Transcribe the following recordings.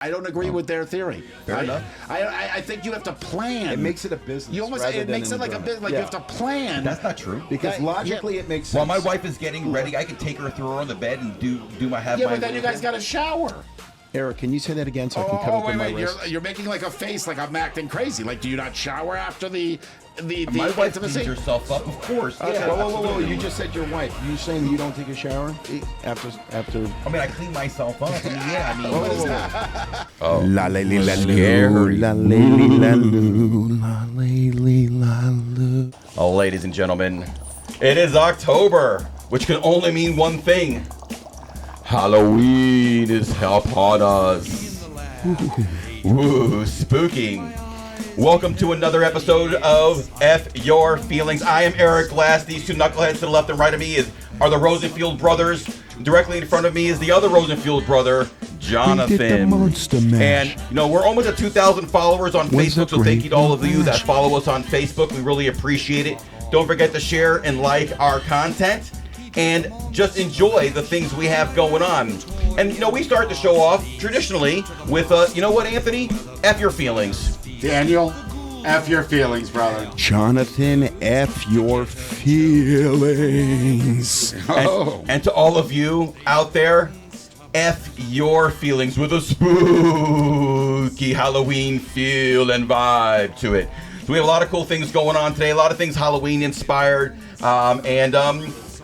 I don't agree with their theory. Fair enough. I think you have to plan. It makes it a business. You almost it makes it like a business. Like you have to plan. That's not true. Because logically it makes sense. While my wife is getting ready, I can take her, throw her on the bed, and do my Yeah, but then you guys got to shower. Eric, can you say that again so I can cut open my wrist? You're making like a face like I'm acting crazy. Like, do you not shower after the my wife cleans intimacy? herself up, of course. Okay. Yeah. Whoa. You just said your wife. You saying you don't take a shower after? I mean, I clean myself up. What is that? Oh, La la la la scary. la la la la. Oh, ladies and gentlemen, it is October, which can only mean one thing. Halloween is upon us. Woo, spooking. Welcome to another episode of F Your Feelings. I am Eric Glass. These two knuckleheads to the left and right of me are the Rosenfield Brothers. Directly in front of me is the other Rosenfield brother, Jonathan. And, we're almost at 2,000 followers on Facebook, so thank you to all of you that follow us on Facebook. We really appreciate it. Don't forget to share and like our content. And just enjoy the things we have going on. And, we start the show off traditionally with, you know what, Anthony? F your feelings. Daniel, F your feelings, brother. Jonathan, F your feelings. And to all of you out there, F your feelings with a spooky Halloween feel and vibe to it. So we have a lot of cool things going on today, a lot of things Halloween inspired,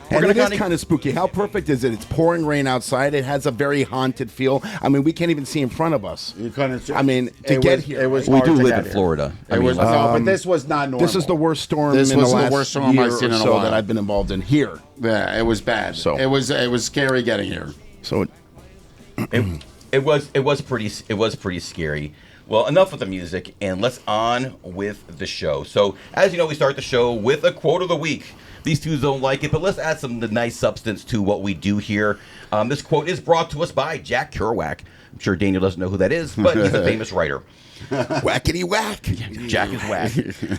And it is kind of spooky. How perfect is it? It's pouring rain outside. It has a very haunted feel. I mean, we can't even see in front of us. You couldn't. I mean, to get here. We do live in Florida. But this was not normal. This is the worst storm This in the was the last worst storm year I've seen or in a so while. that I've been involved in here. Yeah, it was bad. So it was scary getting here. So it was pretty scary. Well, enough with the music, and let's on with the show. So, as you know, we start the show with a quote of the week. These two don't like it, but let's add some nice substance to what we do here. This quote is brought to us by Jack Kerouac. I'm sure Daniel doesn't know who that is, but he's a famous writer. Whackity whack. Jack is whack.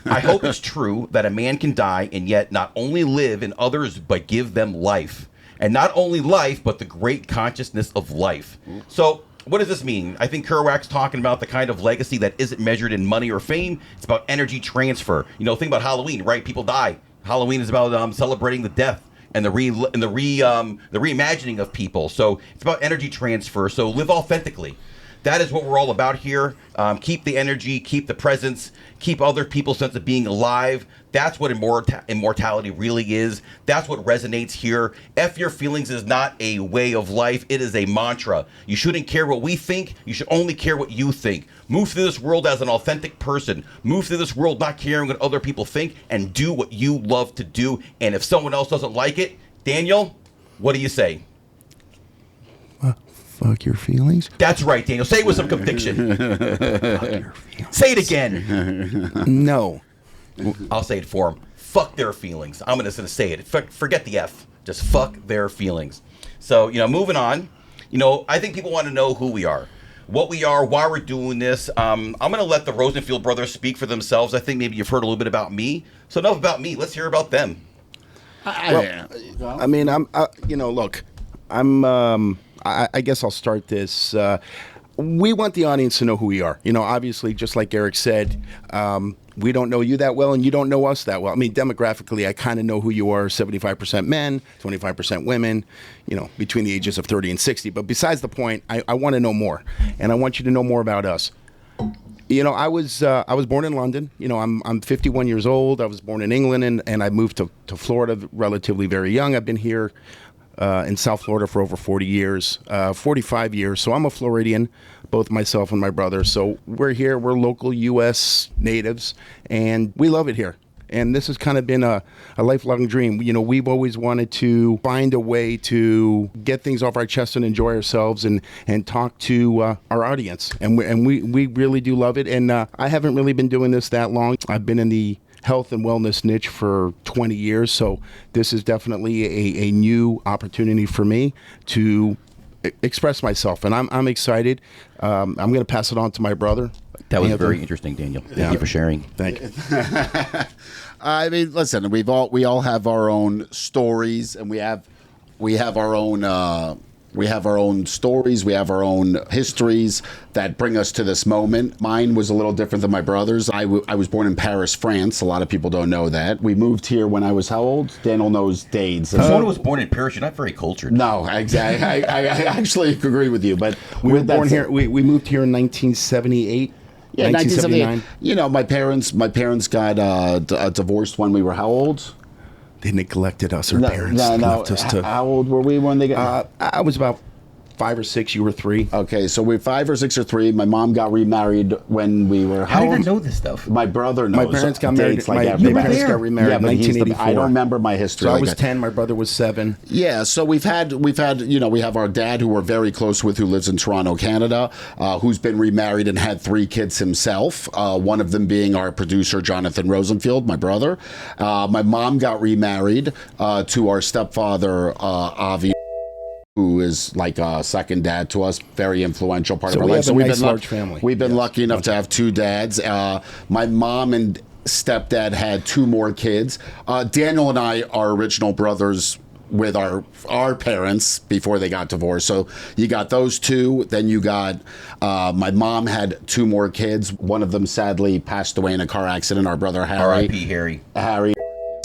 I hope it's true that a man can die and yet not only live in others, but give them life. And not only life, but the great consciousness of life. So, what does this mean? I think Kerouac's talking about the kind of legacy that isn't measured in money or fame. It's about energy transfer. Think about Halloween, right? People die. Halloween is about celebrating the death and the reimagining of people. So it's about energy transfer. So live authentically. That is what we're all about here. Keep the energy, keep the presence, keep other people's sense of being alive. That's what immortality really is. That's what resonates here. F your feelings is not a way of life. It is a mantra. You shouldn't care what we think. You should only care what you think. Move through this world as an authentic person. Move through this world not caring what other people think, and do what you love to do. And if someone else doesn't like it, Daniel, what do you say? Fuck your feelings? That's right, Daniel. Say it with some conviction. Say it again. No. I'll say it for him. Fuck their feelings. I'm just going to say it. Forget the F. Just fuck their feelings. So, moving on. I think people want to know who we are, what we are, why we're doing this. I'm going to let the Rosenfield brothers speak for themselves. I think maybe you've heard a little bit about me. So enough about me. Let's hear about them. I mean, look, I guess I'll start this. We want the audience to know who we are. Obviously, just like Eric said, we don't know you that well, and you don't know us that well. I mean, demographically, I kind of know who you are. 75% men, 25% women, between the ages of 30 and 60. But besides the point, I want to know more, and I want you to know more about us. I was born in London. I'm 51 years old. I was born in England, and I moved to Florida relatively very young. I've been here in South Florida for over 40 years, 45 years. So I'm a Floridian, both myself and my brother. So we're here. We're local U.S. natives, and we love it here. And this has kind of been a lifelong dream. We've always wanted to find a way to get things off our chest and enjoy ourselves and talk to our audience. And we really do love it. And I haven't really been doing this that long. I've been in the health and wellness niche for 20 years. So this is definitely a new opportunity for me to express myself. And I'm excited. I'm going to pass it on to my brother. That was very interesting, Daniel. Thank you for sharing. Thank you. I mean, listen, we all have our own stories, and we have our own We have our own stories. We have our own histories that bring us to this moment. Mine was a little different than my brother's. I was born in Paris, France. A lot of people don't know that. We moved here when I was how old? Daniel knows dates. Someone who was born in Paris, you're not very cultured. No, exactly. I actually agree with you. But we were born here. We moved here in 1978. Yeah, 1978. You know, my parents got divorced when we were how old? They neglected us. Our parents left us to. How old were we when they got? I was about 5 or 6. You were 3. Okay, so we're 5 or 6 or 3. My mom got remarried when we were. How did I know this stuff? My brother knows. My parents got married. Dates like My parents got remarried in 1984. I don't remember my history. So I was 10. My brother was 7. Yeah, so we've had you know, we have our dad who we're very close with, who lives in Toronto, Canada, who's been remarried and had 3 kids himself. One of them being our producer Jonathan Rosenfield, my brother. My mom got remarried to our stepfather Avi, who is like a second dad to us, very influential part of our life. So we've been large family. We've been lucky enough to have 2 dads. My mom and stepdad had 2 more kids. Daniel and I are original brothers with our parents before they got divorced. So you got those 2. Then you got my mom had 2 more kids. One of them sadly passed away in a car accident. Our brother Harry. R.I.P. Harry.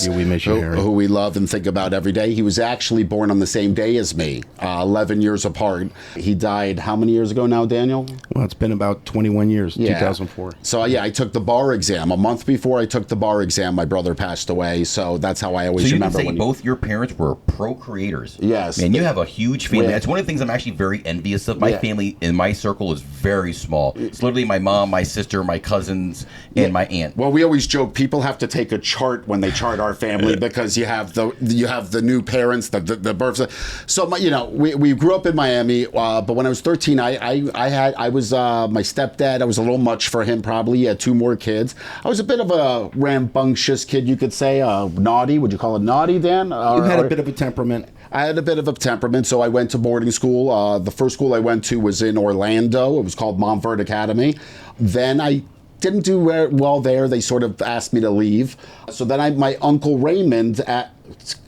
Yeah, we miss you, Harry. Who we love and think about every day. He was actually born on the same day as me, 11 years apart. He died how many years ago now, Daniel? Well, it's been about 21 years, 2004. So, yeah, I took the bar exam. A month before I took the bar exam, my brother passed away. So that's how I always remember. So you can say both your parents were procreators. Yes. Man, you have a huge family. That's one of the things I'm actually very envious of. My family in my circle is very small. It's literally my mom, my sister, my cousins, and my aunt. Well, we always joke people have to take a chart when they chart our family because you have the new parents, the births. So we grew up in Miami, but when I was 13, I was my stepdad. I was a little much for him. Probably he had 2 more kids. I was a bit of a rambunctious kid, you could say, naughty. Would you call it naughty, Dan? You had a bit of a temperament. I had a bit of a temperament, so I went to boarding school. The first school I went to was in Orlando. It was called Montfort Academy. Then I didn't do well there. They sort of asked me to leave. So then my uncle Raymond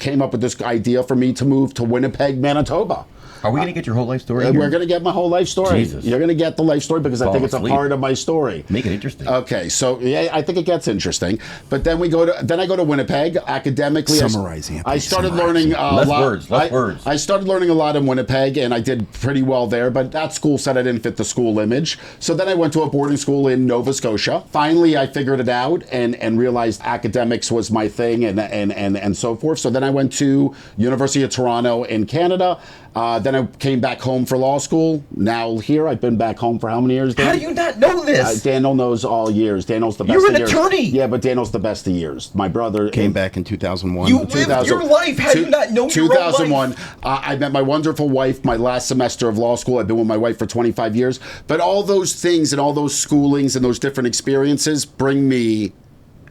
came up with this idea for me to move to Winnipeg, Manitoba. Are we going to get your whole life story? We're going to get my whole life story. Jesus. You're going to get the life story because I think it's a part of my story. Make it interesting. Okay, so yeah, I think it gets interesting. But then I go to Winnipeg academically. Summarizing. I started learning less words. I started learning a lot in Winnipeg, and I did pretty well there. But that school said I didn't fit the school image. So then I went to a boarding school in Nova Scotia. Finally, I figured it out and realized academics was my thing and so forth. So then I went to University of Toronto in Canada. Then I came back home for law school. Now here, I've been back home for how many years, Dan? How do you not know this? Daniel knows all years. Daniel's the best You're of an years. attorney. Yeah, but Daniel's the best of years. My brother Came back in 2001. You lived your life. How do you not know your own 2001. life? I met my wonderful wife my last semester of law school. I've been with my wife for 25 years. But all those things and all those schoolings and those different experiences bring me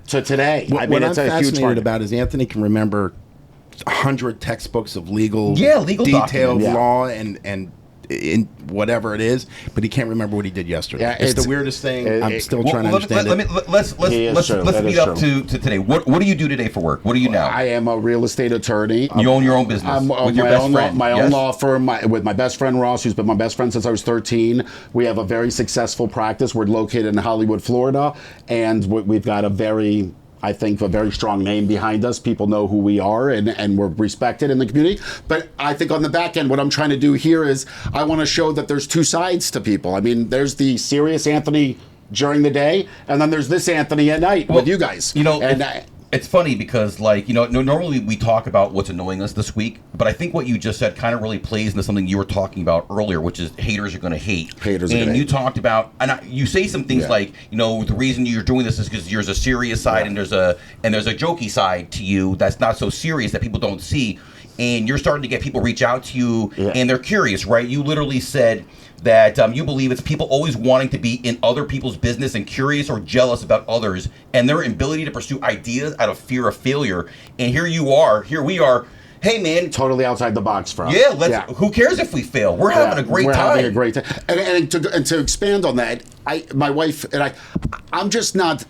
to today. What I'm fascinated about is Anthony can remember 100 textbooks of legal detailed law and in whatever it is, but he can't remember what he did yesterday. Yeah, it's the weirdest thing. I'm still trying to understand it. Let's speed up to today. What do you do today for work? What do you now? I am a real estate attorney. You own your own business with your best friend. My own law firm with my best friend Ross, who's been my best friend since I was 13. We have a very successful practice. We're located in Hollywood, Florida, and we've got a very strong name behind us. People know who we are, and we're respected in the community. But I think on the back end, what I'm trying to do here is I want to show that there's 2 sides to people. I mean, there's the serious Anthony during the day, and then there's this Anthony at night with you guys. It's funny because, normally we talk about what's annoying us this week, but I think what you just said kind of really plays into something you were talking about earlier, which is haters are going to hate. And you talked about, you say some things like, the reason you're doing this is because there's a serious side and there's a jokey side to you that's not so serious that people don't see. And you're starting to get people reach out to you and they're curious, right? You literally said that you believe it's people always wanting to be in other people's business and curious or jealous about others and their ability to pursue ideas out of fear of failure. And here we are. Hey, man. Totally outside the box for us. Yeah, who cares if we fail? We're having a great time. We're having a great time. And to expand on that, my wife and I'm just not,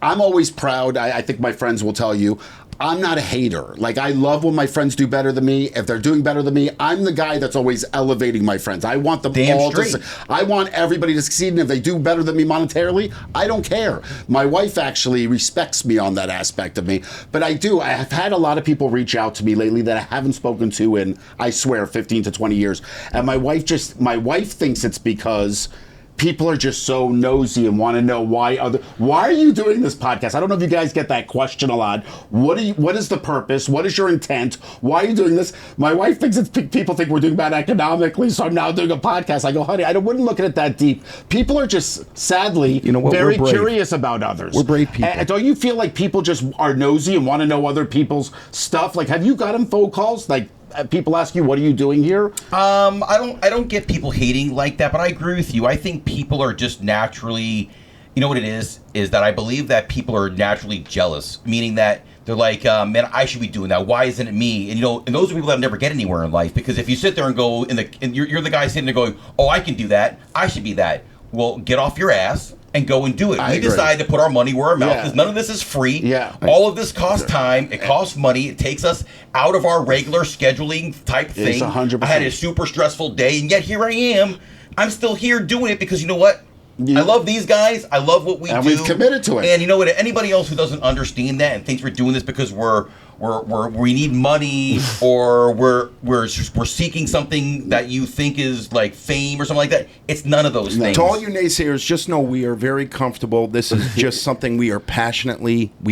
I'm always proud. I think my friends will tell you, I'm not a hater. Like, I love when my friends do better than me. If they're doing better than me, I'm the guy that's always elevating my friends. I want them all to. I want everybody to succeed, and if they do better than me monetarily, I don't care. My wife actually respects me on that aspect of me. But I do. I have had a lot of people reach out to me lately that I haven't spoken to in, I swear, 15 to 20 years. And my wife thinks it's because people are just so nosy and want to know why are you doing this podcast? I don't know if you guys get that question a lot. What is the purpose? What is your intent? Why are you doing this? My wife thinks people think we're doing bad economically, so I'm now doing a podcast. I go, honey, I wouldn't look at it that deep. People are just sadly very curious about others. We're brave people. And don't you feel like people just are nosy and want to know other people's stuff? Like, have you gotten phone calls like people ask you, what are you doing here? I don't get people hating like that, but I agree with you. I think people are just naturally, you know what it is that I believe that people are naturally jealous, meaning that they're like, man, I should be doing that. Why isn't it me? And and those are people that never get anywhere in life, because if you sit there and go, and you're the guy sitting there going, oh, I can do that, I should be that. Well, get off your ass and go and do it. We decide to put our money where our mouth is. None of this is free. Yeah. All of this costs time. It costs money. It takes us out of our regular scheduling type thing. It's 100%. I had a super stressful day, and yet here I am. I'm still here doing it because you know what? I love these guys. I love what we do. And we've committed to it. And you know what? Anybody else who doesn't understand that and thinks we're doing this because we need money or we're seeking something that you think is like fame or something like that. It's none of those things. To all you naysayers, just know we are very comfortable. This is just something we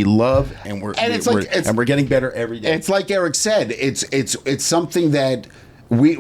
love, and we're getting better every day. It's like Eric said. It's something that we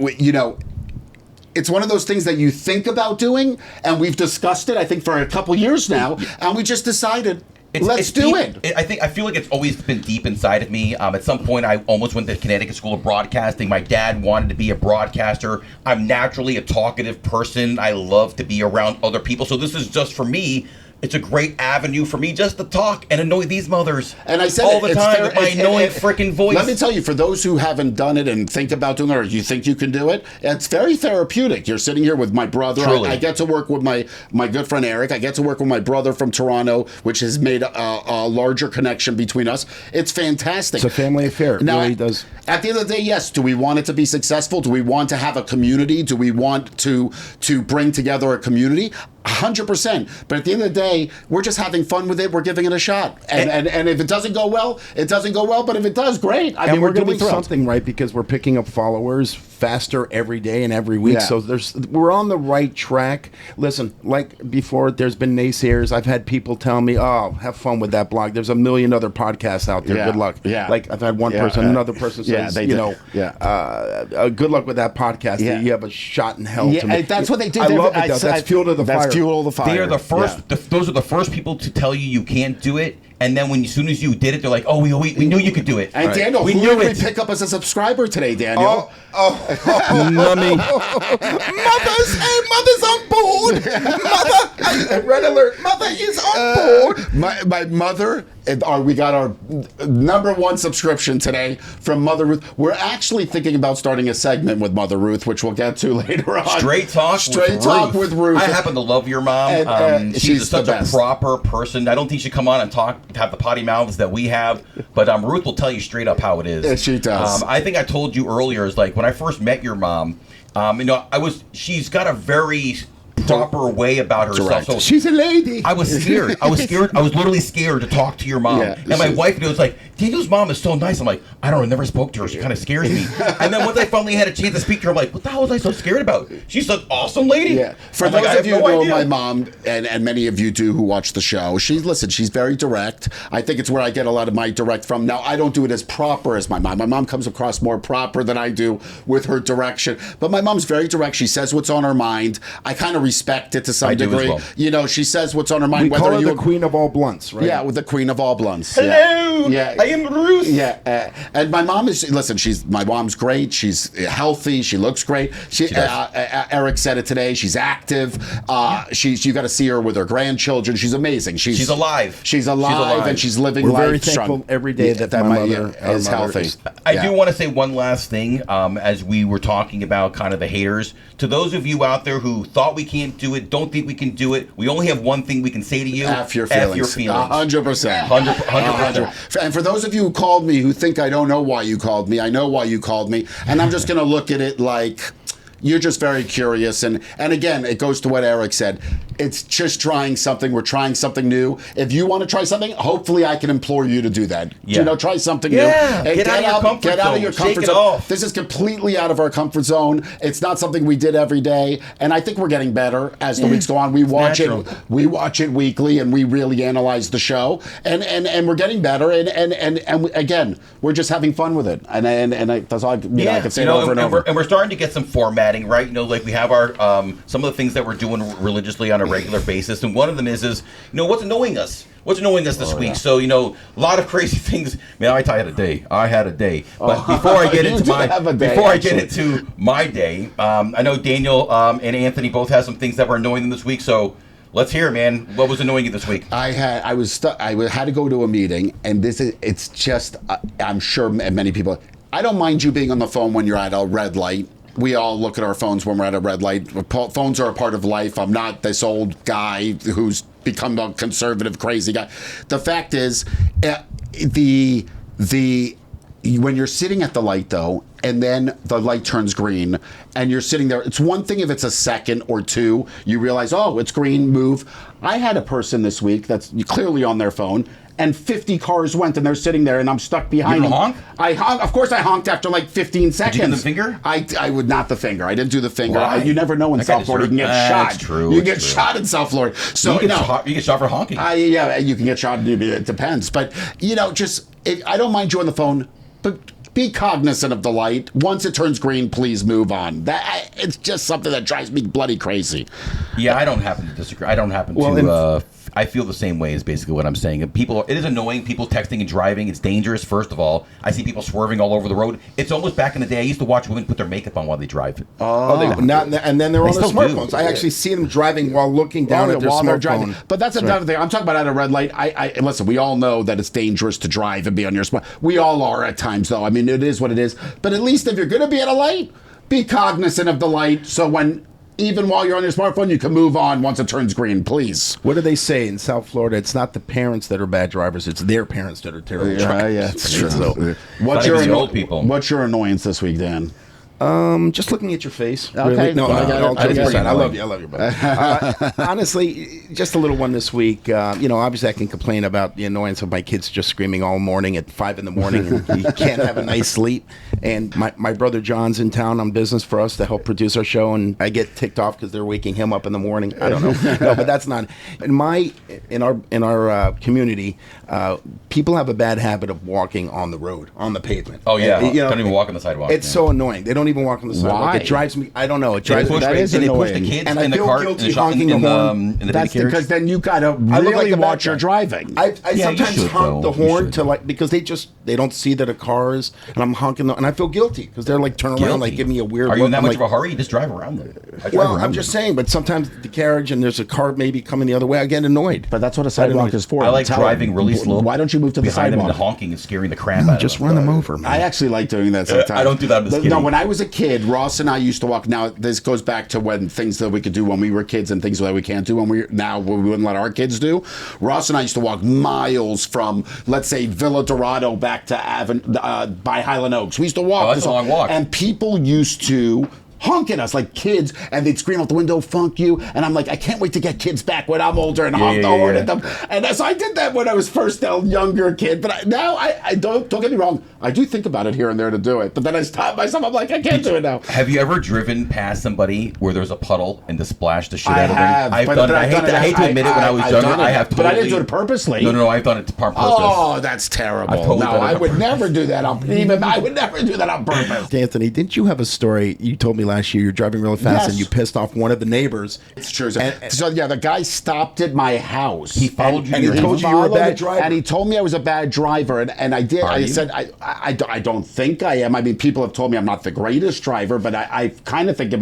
it's one of those things that you think about doing, and we've discussed it, I think, for a couple years now, and we just decided, let's do it. I feel like it's always been deep inside of me. At some point, I almost went to Connecticut School of Broadcasting. My dad wanted to be a broadcaster. I'm naturally a talkative person. I love to be around other people. So this is just for me. It's a great avenue for me just to talk and annoy these mothers. And I said all the time with my annoying freaking voice. Let me tell you, for those who haven't done it and think about doing it, or you think you can do it, it's very therapeutic. You're sitting here with my brother. I get to work with my good friend Eric. I get to work with my brother from Toronto, which has made a larger connection between us. It's fantastic. It's a family affair. Now, it really does. At the end of the day, yes. Do we want it to be successful? Do we want to have a community? Do we want to bring together a community? 100%. But at the end of the day, we're just having fun with it. We're giving it a shot. And if it doesn't go well, it doesn't go well. But if it does, great. I mean, we're going to doing be thrilled. something right because we're picking up followers faster every day and every week. So we're on the right track. Listen, like before, there's been naysayers. I've had people tell me, "Oh, have fun with that blog. There's a million other podcasts out there. Good luck." Yeah. Like I've had one person, another person says, good luck with that podcast. Yeah. You have a shot in hell. To me. That's what they do. I love it. That's fuel to the fire. That's fuel to the fire. They are the first. Those are the first people to tell you can't do it. And then as soon as you did it, they're like, "Oh, we knew you could do it." And Daniel, we who knew did it. we pick up as a subscriber today, Daniel? Mummy. Mother's on board. Mother, red alert. Mother is on board. My mother. We got our #1 subscription today from Mother Ruth. We're actually thinking about starting a segment with Mother Ruth, which we'll get to later on. Straight talk with Ruth. I happen to love your mom. And, she's such a proper person. I don't think she'd come on and have the potty mouths that we have. But Ruth will tell you straight up how it is. Yeah, she does. I think I told you earlier, is like when I first met your mom, she's got a very proper way about herself. So she's a lady. I was scared. I was literally scared to talk to your mom. Yeah, and my wife was like, Daniel's mom is so nice. I'm like, I never spoke to her. She kind of scares me. And then once I finally had a chance to speak to her, I'm like, what the hell was I so scared about? She's an awesome lady. Yeah. For those of you who know my mom, and many of you do who watch the show, she's very direct. I think it's where I get a lot of my direct from. Now, I don't do it as proper as my mom. My mom comes across more proper than I do with her direction. But my mom's very direct. She says what's on her mind. I kind of respect it to some degree. Well. She says what's on her mind. We call her the queen of all blunts, right? Yeah, with the queen of all blunts. Hello. Yeah. I am Ruth. Yeah. And my mom my mom's great. She's healthy. She looks great. Eric said it today. She's active. You got to see her with her grandchildren. She's amazing. She's alive. She's alive, and she's living life. We're very thankful every day that my mother is healthy. I do want to say one last thing as we were talking about kind of the haters. To those of you out there who thought we can't can't do it. Don't think we can do it. We only have one thing we can say to you. F your feelings. 100%. 100%. And for those of you who called me who think I don't know why you called me, I know why you called me. And I'm just going to look at it like... You're just very curious. And again, it goes to what Eric said. It's just trying something. We're trying something new. If you want to try something, hopefully I can implore you to do that. Yeah. You know, try something new. And Get out of your comfort zone. Off. This is completely out of our comfort zone. It's not something we did every day. And I think we're getting better as the weeks go on. We watch it weekly, and we really analyze the show. And we're getting better. And again, we're just having fun with it. And that's all I can say it over and over. And we're starting to get some formatting, right? You know, like we have our some of the things that we're doing religiously on a regular basis, and one of them is what's annoying us. What's annoying us this week? Yeah. So, a lot of crazy things. Man, I had a day. But before I get into my day, I know Daniel and Anthony both have some things that were annoying them this week. So let's hear, man. What was annoying you this week? I had to go to a meeting, and it's just I'm sure many people. I don't mind you being on the phone when you're at a red light. We all look at our phones when we're at a red light. Phones are a part of life. I'm not this old guy who's become a conservative, crazy guy. The fact is, when you're sitting at the light, though, and then the light turns green, and you're sitting there, it's one thing if it's a second or two, you realize, oh, it's green, move. I had a person this week that's clearly on their phone, and 50 cars went, and they're sitting there, and I'm stuck behind them. Honk? I honked. Of course, I honked after like 15 seconds. Did you do the finger? I would not the finger. I didn't do the finger. Why? You never know in South Florida. You can get shot. That's true. You get shot in South Florida. So you get shot for honking. Yeah, you can get shot. It depends. But I don't mind you on the phone, but be cognizant of the light. Once it turns green, please move on. It's just something that drives me bloody crazy. Yeah, I don't happen to disagree. I don't happen to. I feel the same way is basically what I'm saying. It is annoying. People texting and driving. It's dangerous. First of all, I see people swerving all over the road. It's almost back in the day. I used to watch women put their makeup on while they drive. And then they're on their smartphones. I actually see them driving while looking down at their smartphone. But that's another thing. I'm talking about at a red light. Listen, we all know that it's dangerous to drive and be on your smartphone. We all are at times, though. I mean, it is what it is. But at least if you're going to be at a light, be cognizant of the light. So even while you're on your smartphone, you can move on once it turns green, please. What do they say in South Florida? It's not the parents that are bad drivers; it's their parents that are terrible drivers. Yeah, it's true. So, what's your annoyance this week, Dan? Just looking at your face. Okay. Really? No, I love you. I love you, buddy. Honestly, just a little one this week. Obviously I can complain about the annoyance of my kids just screaming all morning at 5 a.m. and you can't have a nice sleep. And my brother John's in town on business for us to help produce our show, and I get ticked off because they're waking him up in the morning. I don't know. No, but that's not. In our community, people have a bad habit of walking on the road, on the pavement. Oh yeah, don't even walk on the sidewalk. It's so annoying. They don't even walk on the sidewalk. Why? It drives me. I don't know. It drives me. That is They push annoying. the kids And in I the feel cart guilty in honking the horn. the That's baby carriage. because then you gotta I look really like a bad watch your guy. driving. I Yeah, you sometimes should, honk though. the You horn should. because they don't see that a car is, and I'm honking and I feel guilty because they're like turning around, like give me a weird Are look. you in that I'm much like, of a hurry? You just drive around them. Well, I'm just saying, but sometimes the carriage and there's a car maybe coming the other way, I get annoyed. But that's what a sidewalk is for. I like Tell driving them, really slow. Why don't you move to the behind them and sidewalk? honking and scaring the crap out of them? Just run them over, man. I actually like doing that sometimes. I don't do that. I'm just No, kidding. when I was a kid, Ross and I used to walk. Now, this goes back to when things that we could do when we were kids and things that we can't do when we wouldn't let our kids do. Ross and I used to walk miles from, let's say, Villa Dorado back to by Highland Oaks. We used to walk. Oh, that's a long walk. And people used to honk at us like kids, and they'd scream out the window, "Funk you!" And I'm like, I can't wait to get kids back when I'm older and honk the horn at them. And so I did that when I was first a younger kid. But now I don't get me wrong, I do think about it here and there to do it. But then I stop myself. I'm like, I can't do it now. Have you ever driven past somebody where there's a puddle and to splash the shit I out of have, them? I've but done it. I've done it. I hate to admit it when I was younger. I have totally. But I didn't do it purposely. No, I've done it on purpose. Oh, that's terrible. I've totally No, done it I on would purpose. never do that. I would never do that on purpose. Anthony, didn't you have a story you told me last year? You're driving really fast Yes. and you pissed off one of the neighbors. It's true. So the guy stopped at my house. He followed you. And he told you were a bad driver. And he told me I was a bad driver, and I did. Are I you? said I don't think I am. I mean, people have told me I'm not the greatest driver, but I kind of think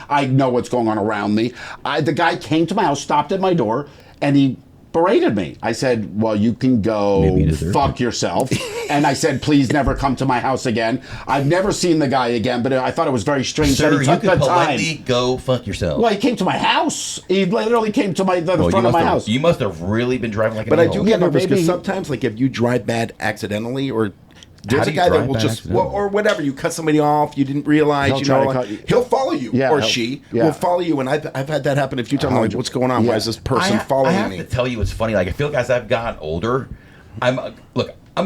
I know what's going on around me. The guy came to my house, stopped at my door, and he berated me. I said, well, you can Maybe you go deserve fuck yourself. And I said, please never come to my house again. I've never seen the guy again, but I thought it was very strange Sir, that he you took the can time. politely go fuck yourself. Well, he came to my house. He literally came to the front of my house. You must have really been driving like an But I a-hole. do get but nervous because maybe- sometimes, like, if you drive bad accidentally, or there's do a you guy that drive will bad just, accidentally? or whatever, you cut somebody off, you didn't realize, He'll you try know, to like, cut you. he'll follow you, Yeah, or he'll- she yeah. will follow you, and I've had that happen a few times. I'm like, what's going on? Why is this person I following have me? to tell you, it's funny. Like, I feel like as I've gotten older, I'm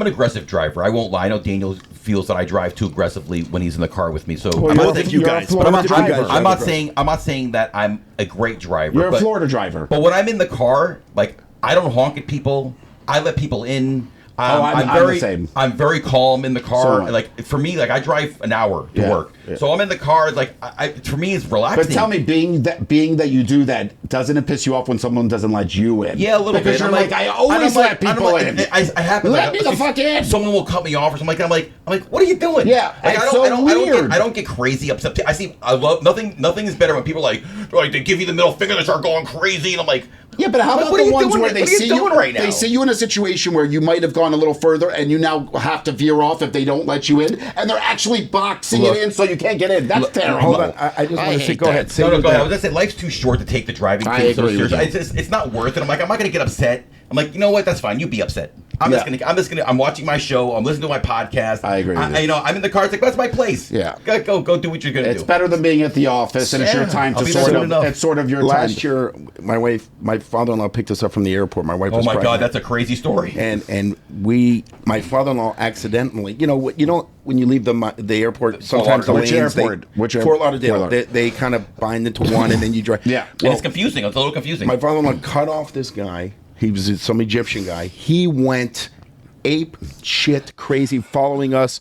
an aggressive driver. I won't lie. I know Daniel feels that I drive too aggressively when he's in the car with me. So I'm you're not a- saying you're a guys, Florida but I'm not- driver. I'm not saying that I'm a great driver. You're a but- Florida driver. But when I'm in the car, like, I don't honk at people. I let people in. I'm very, the same. I'm very calm in the car. So am I. Like, for me, like, I drive an hour to Yeah, work, yeah. so I'm in the car. Like, for me, it's relaxing. But tell me, being that you do that, doesn't it piss you off when someone doesn't let you in? Yeah, a little because bit. you're I'm like, I always let people in. I happen. Let me the fuck in. Someone will cut me off or something like that. I'm like, what are you doing? Yeah, like, it's so weird. I don't get crazy upset. I love nothing. Nothing is better when people like they give you the middle finger, they start going crazy, and I'm like, Yeah, but how Like, about what are the you ones doing? where they What are you see you doing right now? They see you in a situation where you might have gone a little further, and you now have to veer off if they don't let you in, and they're actually boxing Look. it in so you can't get in. That's terrible. Hold on, I just want to say, hate go that. ahead. Say no, your go ahead. I thing. was gonna say life's too short to take the driving I thing so agree with seriously. you. It's not worth it. I'm like, I'm not gonna get upset. I'm like, you know what? That's fine. You be upset. I'm I'm watching my show. I'm listening to my podcast. I agree with you. You know, I'm in the car. It's like, that's my place. Yeah. Go do what you're gonna It's do. better than being at the office, and it's your Yeah, time I'll to be there sort soon of. enough. It's sort of your Last time. year, my father-in-law picked us up from the airport. My wife Oh was my God, pregnant. that's a crazy story. And my father-in-law accidentally, when you leave the airport, sometimes the Which lanes, airport? Which Fort Lauderdale, Fort they kind of bind into one, and then you drive. Yeah. And it's confusing. It's a little confusing. My father-in-law cut off this guy. He was some Egyptian guy. He went ape shit crazy, following us,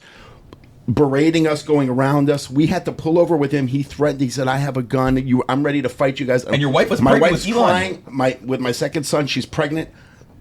berating us, going around us. We had to pull over with him. He threatened. He said, "I have a gun. I'm ready to fight you guys." And your wife was my pregnant wife's with Elon. crying. With my second son, she's pregnant.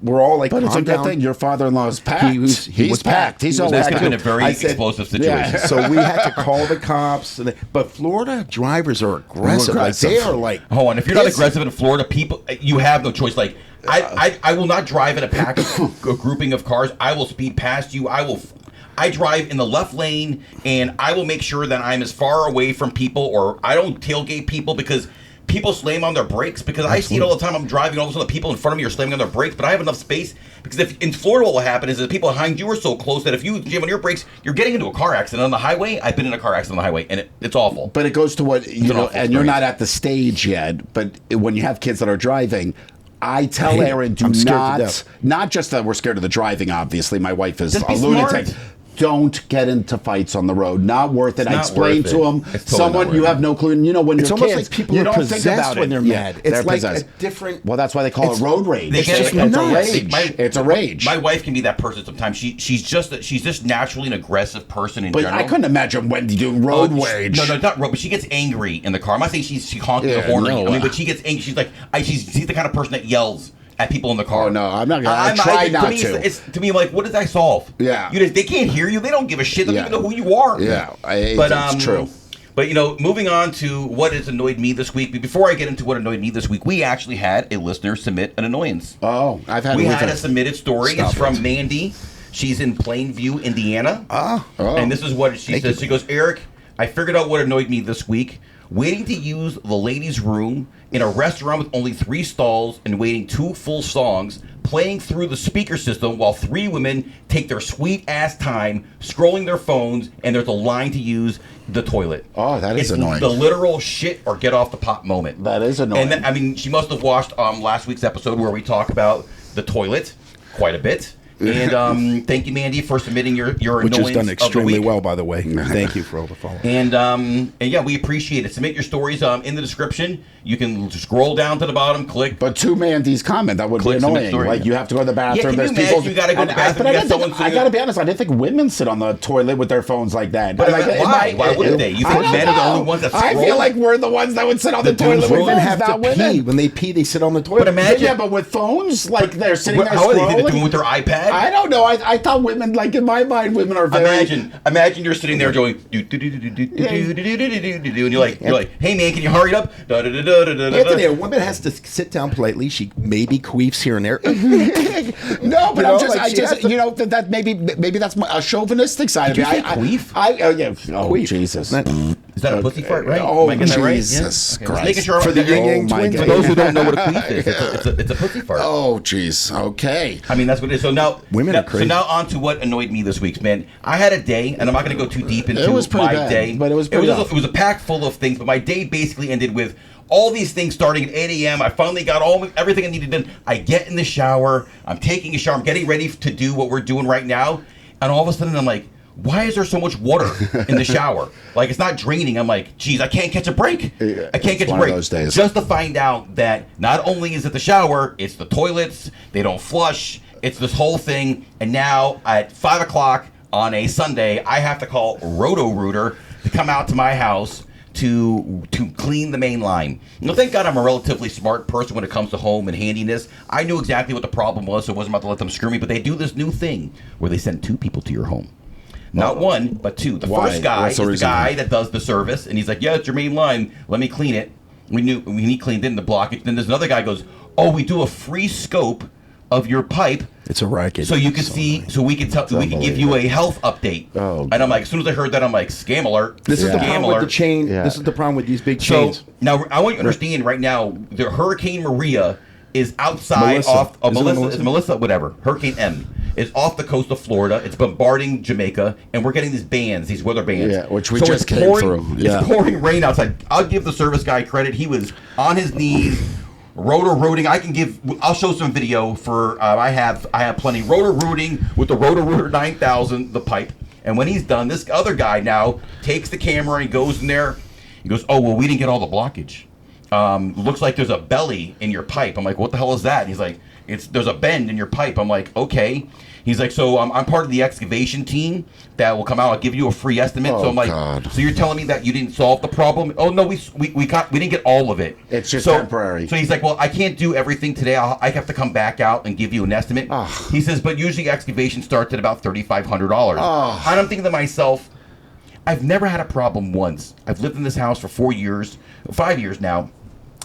We're all like, But it's a calm good down. thing. Your father-in-law is packed. He was He's packed. He's He was always This could packed. have been a very I said- explosive situation. Yeah. So we had to call the cops. But Florida drivers are aggressive. Like, Aggressive. they are like. Hold on, if you're not pissed. aggressive in Florida, people, you have no choice. Like, I will not drive in a grouping of cars. I will speed past you. I drive in the left lane, and I will make sure that I'm as far away from people, or I don't tailgate people because people slam on their brakes. Because I see it all the time. I'm driving, all of a sudden the people in front of me are slamming on their brakes, but I have enough space. Because if in Florida, what will happen is that the people behind you are so close that if you jam on your brakes, you're getting into a car accident on the highway. I've been in a car accident on the highway, and it's awful. But it goes to what you an know, awful and you're experience. not at the stage yet. But when you have kids that are driving, I tell hate it. Aaron, do I'm scared to not, death. not just that we're scared of the driving. Obviously, my wife is Just a be lunatic. smart. Don't get into fights on the road. Not worth it. I not explained worth to it. him. It's totally Someone not you worth have it. no clue. And when It's you're almost kids, like people you are don't think possessed about when it. they're Yeah, mad. It's they're like possessed. a different. Well, that's why they call it it's- road rage. They get just like, it's a nuts. rage. It's a rage. My wife can be that person sometimes. She's just naturally an aggressive person in But general. I couldn't imagine Wendy doing road rage. No, not road. But she gets angry in the car. I'm not saying she honking Yeah, the horn. no, but she gets angry. She's like, she's the kind of person that yells at people in the car. Oh, no, I'm not gonna- I try not to. To me, I'm like, what does that solve? Yeah. They can't hear you. They don't give a shit. They don't Yeah. even know who you are. Yeah, but it's true. But moving on to what has annoyed me this week. Before I get into what annoyed me this week, we actually had a listener submit an annoyance. Oh, I've had. We it with had her. a submitted story. Stop It's from it. Mandy. She's in Plainview, Indiana. Oh. And this is what she Thank says. you. She goes, Eric, I figured out what annoyed me this week. Waiting to use the ladies' room in a restaurant with only 3 stalls and waiting 2 full songs, playing through the speaker system while 3 women take their sweet-ass time scrolling their phones, and there's a line to use the toilet. Oh, that is it's annoying. The literal shit or get off the pot moment. That is annoying. And then, she must have watched last week's episode where we talk about the toilet quite a bit. And thank you, Mandy, for submitting your Which annoyance has done of the extremely week. well, by the way. Thank you for all the follow. And yeah, we appreciate it. Submit your stories in the description. You can scroll down to the bottom, click. But to Mandy's comment, that would be Click submit annoying. story, like yeah. you have to go to the bathroom. can you There's imagine people. you gotta go to the bathroom, But I, you got didn't think, someone I sitting- gotta be honest. I didn't think women sit on the toilet with their phones like that. But like, why? Why wouldn't they? You think I don't men are the know. only ones that I scroll? feel like we're the ones that would sit on the toilet with Women phones, have to not pee. women. When they pee, they sit on the toilet. But imagine- Yeah, but with phones, like they're sitting there How are they? They're scrolling. doing with their iPad? I don't know. I thought women, like in my mind, women are very. Imagine you're sitting there going do do do do do do do do do do do, and you're like, hey man, can you hurry it up? Anthony, a woman has to sit down politely. She maybe queefs here and there. No, but I just, you know, that maybe that's a chauvinistic side of me. Queef? Oh, Jesus. Is that a pussy fart, right? Oh, Am I getting that right? Jesus Yeah? Okay. Christ. Just making sure For the Yang twins. For those who don't know what a queef is, it's a pussy fart. Oh, jeez. Okay. I mean, that's what it is. So now, Women are crazy. So now on to what annoyed me this week, man. I had a day, and I'm not going to go too deep into my day. But it was pretty it was a pack full of things, but my day basically ended with all these things starting at 8 a.m. I finally got everything I needed done. I get in the shower. I'm taking a shower. I'm getting ready to do what we're doing right now. And all of a sudden, I'm like, why is there so much water in the shower? Like, it's not draining. I'm like, geez, I can't catch a break. I can't catch a break. Those days. Just to find out that not only is it the shower, it's the toilets. They don't flush. It's this whole thing. And now at 5 o'clock on a Sunday, I have to call Roto-Rooter to come out to my house to clean the main line. Now, thank God I'm a relatively smart person when it comes to home and handiness. I knew exactly what the problem was, so I wasn't about to let them screw me. But they do this new thing where they send 2 people to your home. Not one, but 2. The first guy is the guy that does the service, and he's like, yeah, it's your main line. Let me clean it. We need cleaned in the blockage. Then there's another guy goes, oh, we do a free scope of your pipe. It's a racket. So you can see, so we can give you a health update. Oh, and I'm like, as soon as I heard that, I'm like, scam alert. This is the problem with the chain. Yeah. This is the problem with these big chains. So now I want you to understand right now, the Hurricane Maria is outside Melissa, whatever. Hurricane M is off the coast of Florida. It's bombarding Jamaica, and we're getting these bands, these weather bands. Yeah, which we just came through. Yeah. It's pouring rain outside. I'll give the service guy credit. He was on his knees, rotor-rooting. I'll show some video for. I have plenty rotor-rooting with the Roto-Rooter 9000, the pipe. And when he's done, this other guy now takes the camera and goes in there. He goes, oh well, we didn't get all the blockage. Looks like there's a belly in your pipe. I'm like, what the hell is that? And he's like, there's a bend in your pipe. I'm like, okay. He's like, so I'm part of the excavation team that will come out. I'll give you a free estimate. Oh, so I'm like, God. so you're telling me that you didn't solve the problem? Oh no, we didn't get all of it. It's just temporary. So he's like, well, I can't do everything today. I have to come back out and give you an estimate. Oh. He says, but usually excavation starts at about $3,500. Oh. And I'm thinking to myself, I've never had a problem once. I've lived in this house for 5 years now.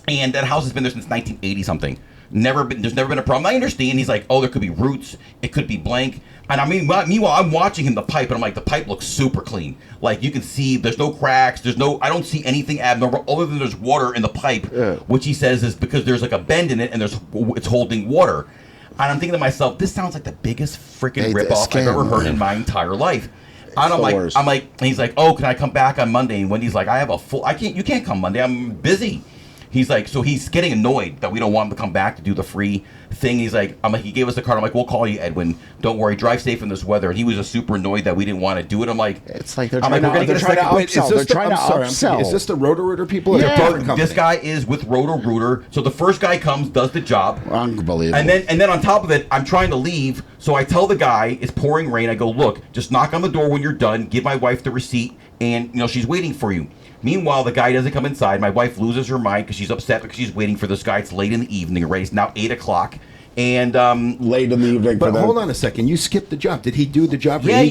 And that house has been there since 1980 something. There's never been a problem. I understand. He's like, oh, there could be roots. It could be blank. And I mean, meanwhile, I'm watching him the pipe, and I'm like, the pipe looks super clean. Like you can see, there's no cracks. I don't see anything abnormal other than there's water in the pipe, which he says is because there's like a bend in it and it's holding water. And I'm thinking to myself, this sounds like the biggest freaking ripoff I've ever heard in my entire life. And I'm like, and he's like, oh, can I come back on Monday? And Wendy's like, you can't come Monday. I'm busy. He's like, so he's getting annoyed that we don't want him to come back to do the free thing. He's like, he gave us the card. I'm like, we'll call you, Edwin. Don't worry, drive safe in this weather. And he was just super annoyed that we didn't want to do it. I'm like, it's like they're trying to upsell. They're trying to upsell. Is this the Roto-Rooter people? Yeah. This guy is with Roto-Rooter. So the first guy comes, does the job. Unbelievable. And then on top of it, I'm trying to leave. So I tell the guy, it's pouring rain. I go, look, just knock on the door when you're done. Give my wife the receipt. And, she's waiting for you. Meanwhile, the guy doesn't come inside. My wife loses her mind because she's upset because she's waiting for this guy. It's late in the evening already. It's now 8 o'clock. And late in the evening. But hold on a second. You skipped the job. Did he do the job? Yeah.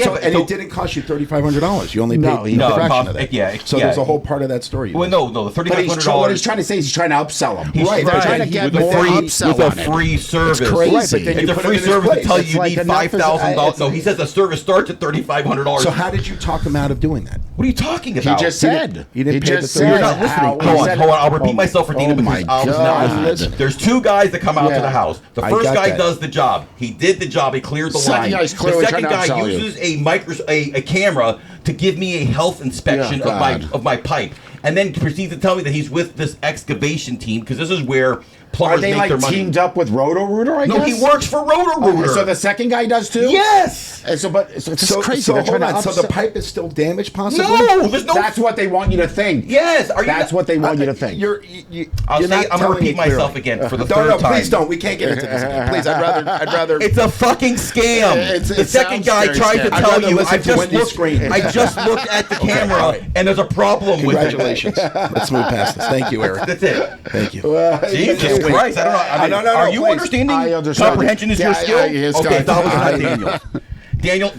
So, and it didn't cost you $3,500. You only paid a fraction of that. So there's a whole part of that story. Well, no, the $3,500. What he's trying to say is he's trying to upsell him. Right. They're trying to get more upsell with a free service. It's crazy. Right, but then it's a free service to tell you need $5,000. No, he says the service starts at $3,500. So how did you talk him out of doing that? What are you talking about? He just said. He didn't pay the $3,500. You're not listening. Hold on. I'll repeat myself for Dina because I was not listening. There's 2 guys that come out to the house. The first guy does the job. He did the job. He cleared the line. The second guy uses a camera to give me a health inspection of my pipe, and then proceeds to tell me that he's with this excavation team because this is where plumbers make their money. Are they teamed up with Roto-Rooter? I guess? No, he works for Roto-Rooter. So the second guy does too? Yes. It's crazy. So hold on. So the pipe is still damaged, possibly? No, there's no. That's what they want you to think. Yes. That's what they want you to think. I'm going to repeat myself again for the third time. Please don't. We can't get into this again. Please, I'd rather. It's a fucking scam. The second guy tried to tell you. I just looked at the camera and there's a problem with it. Congratulations. Let's move past this. Thank you, Eric. That's it. Thank you. Jesus Jesus Christ! I don't know. I mean, No, are you please. understanding? I understand. Comprehension is Yeah, your skill. it's Okay, got- that was not Daniel.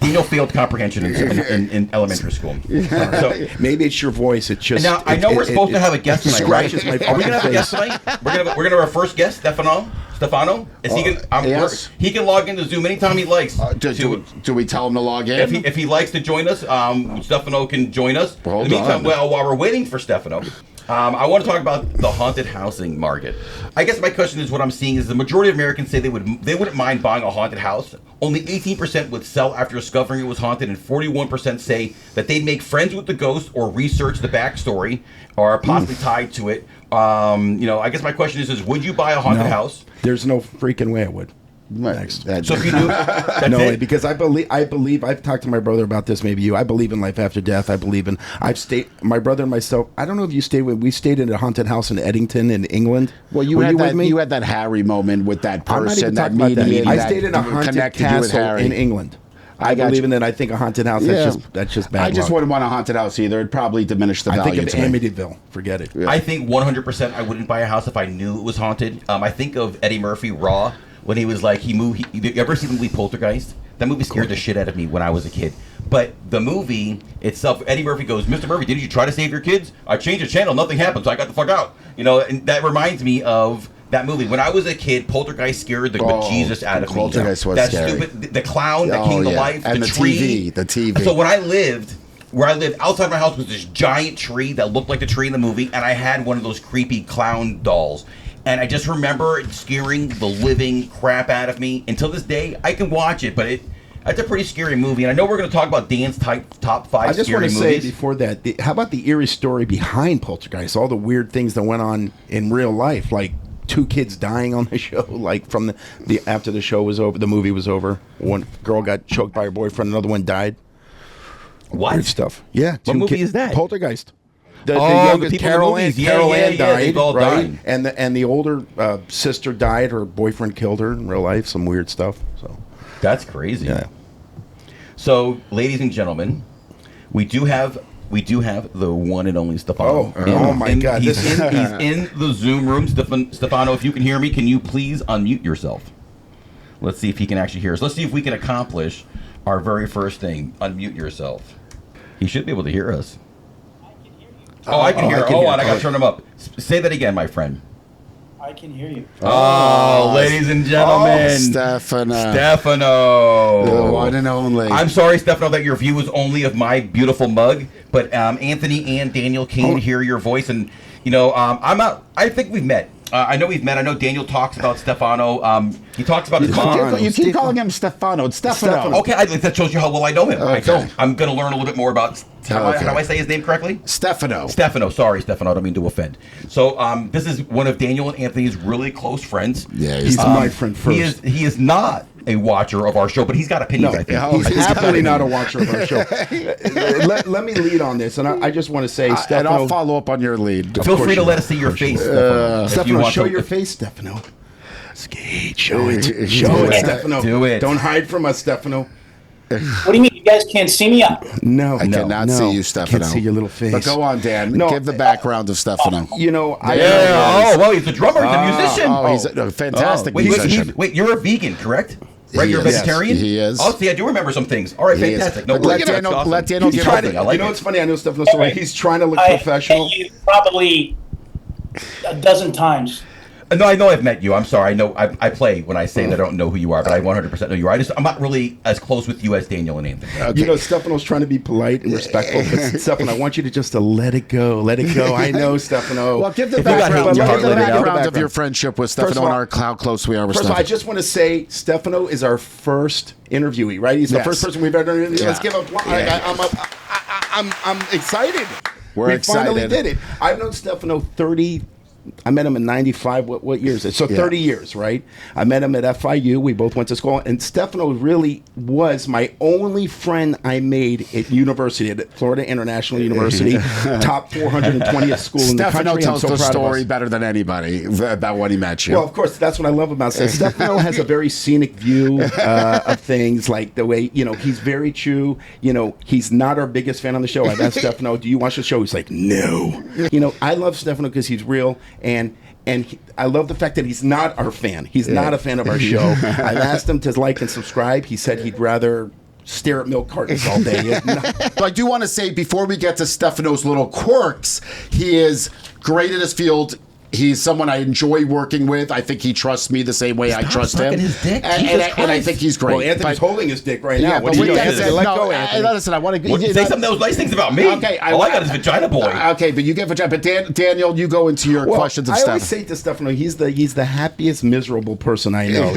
Daniel failed comprehension in elementary school. So, Maybe it's your voice. It just. now I know we're supposed to have a guest tonight, right? scratches my Are we gonna have a fucking guest face. tonight? We're gonna have our first guest, Stefano. Is he can? Yes. He can log into Zoom anytime he likes. Do we tell him to log in? If he likes to join us, Stefano can join us. Hold in the meantime, on. while we're waiting for Stefano, I want to talk about the haunted housing market. I guess my question is, what I'm seeing is the majority of Americans say they wouldn't mind buying a haunted house. Only 18% would sell after discovering it was haunted, and 41% say that they'd make friends with the ghost or research the backstory or possibly tied to it. I guess my question is would you buy a haunted house? There's no freaking way I would. Next. So if you do, that's No it? way, because I believe I've talked to my brother about this, maybe you. I believe in life after death. My brother and myself, I don't know if you we stayed in a haunted house in Eddington in England. Well, you Were had with me? you had that Harry moment with that I'm not person even that talking about that. mediated I that stayed in a haunted connected you with castle Harry. in England. I I got believe you. in that. I think a haunted house. That's just bad I just luck. wouldn't want a haunted house either. It'd probably diminish the I value think of to me. Amityville. Forget it. I think 100% I wouldn't buy a house if I knew it was haunted. I think of Eddie Murphy, Raw, when he was like, you ever see the movie Poltergeist? That movie scared the shit out of me when I was a kid. But the movie itself, Eddie Murphy goes, Mr. Murphy, didn't you try to save your kids? I changed the channel, nothing happened, so I got the fuck out. And that reminds me of that movie. When I was a kid, Poltergeist scared the bejesus out of me. Poltergeist was that scary. Stupid, the clown that came to life, and the tree. the TV. So when where I lived, outside my house was this giant tree that looked like the tree in the movie, and I had one of those creepy clown dolls. And I just remember it scaring the living crap out of me. Until this day, I can watch it, but that's a pretty scary movie. And I know we're going to talk about Dan's top 5 I just scary want to movies. say before that, how about the eerie story behind Poltergeist? All the weird things that went on in real life, like 2 kids dying on the show, like from the after the show was over, the movie was over. One girl got choked by her boyfriend, another one died. What? Weird stuff. Yeah. What movie is that? Poltergeist. The the youngest people in the Carol Ann, movies. Yeah, Carol yeah, Ann yeah, died, they've all right? died. And the older sister died. Her boyfriend killed her in real life. Some weird stuff. So That's crazy. yeah. So, ladies and gentlemen, we do have the one and only Stefano. Oh my God, He's this is- in the Zoom room. Stefano, if you can hear me, can you please unmute yourself? Let's see if he can actually hear us. Let's see if we can accomplish our very first thing. Unmute yourself. He should be able to hear us. Oh, I can hear. Hold on, I got to turn him up. Say that again, my friend. I can hear you. Oh, ladies and gentlemen, Stefano. Stefano, The one and only. I'm sorry, Stefano, that your view is only of my beautiful mug, but Anthony and Daniel can hear your voice, and I think we've met. I know we've met. I know Daniel talks about Stefano. He talks about his mom. You keep calling him Stefano. It's Stefano. Okay, that shows you how well I know him. I Okay. don't. I'm going to learn a little bit more about how Okay. do I say his name correctly? Stefano. Stefano. Sorry, Stefano. I don't mean to offend. So this is one of Daniel and Anthony's really close friends. Yeah, He's my friend first. He is not a watcher of our show, but he's got opinions, I think. Oh, He's he's happily got not a watcher of our show. let me lead on this, and I just want to say, And Stefano, I'll follow up on your lead. Feel course free to you let will. us see your face, Stefano. if you Stefano, want show to. your face, Stefano. Skate, show it, show Do it, it. Stefano. Do it. Don't hide from us, Stefano. What do you mean? You guys can't see me? No, I cannot see you, Stefano. Can't see your little face. But go on, Dan. No, Give the background of Stefano. You know, Yeah. Oh, well, he's a drummer. He's a musician. Oh, he's a fantastic Wait, musician. wait, you're a vegan, correct? Right, He you're a is. vegetarian? He is. Oh, see, I do remember some things. All right, He is. fantastic. No, But look let at that. Daniel- That's awesome. let Daniel He's give trying it. to- I like you know it. what's funny? I know Stefano's story. He's trying to look I professional. met you probably a dozen times. No, I know I've met you. I'm sorry. I know I play when I say that I don't know who you are, but I 100% know you are. I'm not really as close with you as Daniel and Anthony. Okay. You know, Stefano's trying to be polite and respectful, but Stefano, I want you to just to let it go. Let it go. I know, Stefano. Well, give the If you got hate in background, your heart, give the let it out. background of your friendship with First of Stefano all- and how close we are with First of all, I Stefano. just want to say Stefano is our first interviewee, right? He's the Yes. first person we've ever interviewed. Let's Yeah. give him. I'm excited. We're we finally excited. did it. I've known Stefano 30. I met him in '95. What year is it? So 30 years, right? I met him at FIU. We both went to school, and Stefano really was my only friend I made at university, at Florida International University, top 420th school in the Stefano country. tells I'm so the proud story of us. better than anybody about when he met you. Well, of course, that's what I love about Stefano. Stefano has a very scenic view of things, like the way, he's very true. He's not our biggest fan on the show. I've asked Stefano, do you watch the show? He's like, no. I love Stefano because he's real, and And I love the fact that he's not our fan. He's not a fan of our show. I've asked him to like and subscribe. He said he'd rather stare at milk cartons all day. But I do want to say, before we get to Stefano's little quirks, he is great in his field. He's someone I enjoy working with. I think he trusts me the same way I trust him. His dick. And I think he's great. Well, Anthony's holding his dick right now. Yeah, What but do you with do? that said, Let no, go, Anthony. listen, I want to Say some of those nice things about me. Okay, all I got is vagina boy. Okay, but you get vagina. But Daniel, you go into your questions of I Stefano. always say to Stefano, he's the happiest miserable person I know.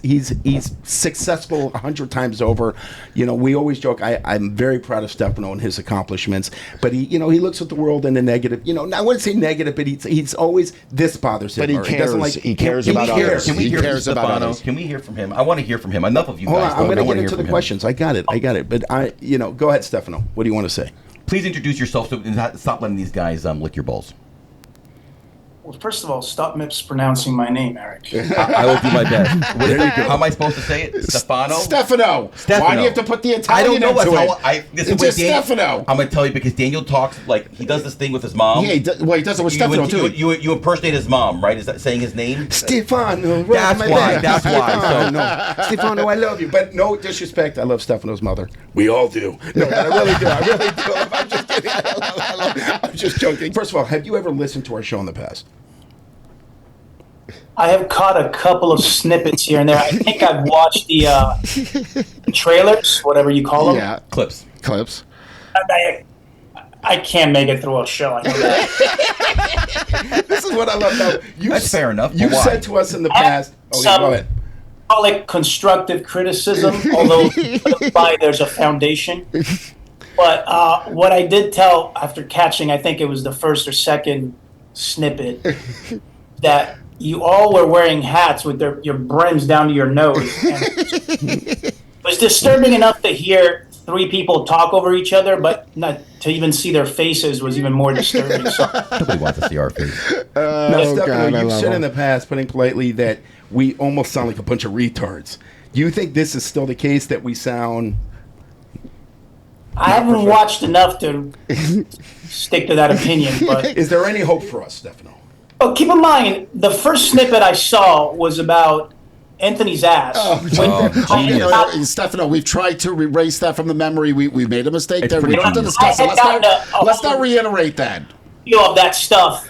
He's successful 100 times over. We always joke. I'm very proud of Stefano and his accomplishments. But he looks at the world in a negative. I wouldn't say negative, but he's always this bothers him. But he or cares. doesn't like. He cares about others. Can we He hear cares from about Stefano? others. Can we hear from him? I want to hear from him. Enough of you Hold guys. on, I'm going to I wanna get hear into the from him. questions. I got it. But go ahead, Stefano. What do you want to say? Please introduce yourself and stop letting these guys lick your balls. Well, first of all, stop mispronouncing my name, Eric. I will do my best. How am I supposed to say it? Stefano? Stefano. Why do you have to put the Italian I don't know. into That's it? this is It's the way just Daniel, Stefano. I'm going to tell you because Daniel talks like he does this thing with his mom. Yeah, he does it with Stefano too. You impersonate his mom, right? Is that saying his name? Stefano. That's why. That's why. So, No, Stefano, I love you, but no disrespect. I love Stefano's mother. We all do. No, but I really do. I'm just kidding. I'm just joking. First of all, have you ever listened to our show in the past? I have caught a couple of snippets here and there. I think I've watched the trailers, whatever you call them. Yeah, clips. I can't make it through a show. I know that. This is what I love. Now, That's fair enough. You But why? said to us in the past. Oh, yeah, go ahead. Call it constructive criticism, although by there's a foundation. But what I did tell after catching, I think it was the first or second snippet, that you all were wearing hats with your brims down to your nose. And it was disturbing enough to hear three people talk over each other, but not to even see their faces was even more disturbing. So, Nobody wants to see our face. Now, Stefano, I you've love said him. in the past, putting politely, that we almost sound like a bunch of retards. Do you think this is still the case, that we sound... I haven't watched enough to stick to that opinion, but Is there any hope for us, Stefano? oh, keep in mind the first snippet I saw was about Anthony's ass. Stefano, we've tried to erase that from the memory. We made a mistake there. We pretty don't have to obvious. discuss it. I had gotten Let's not reiterate that. Of that stuff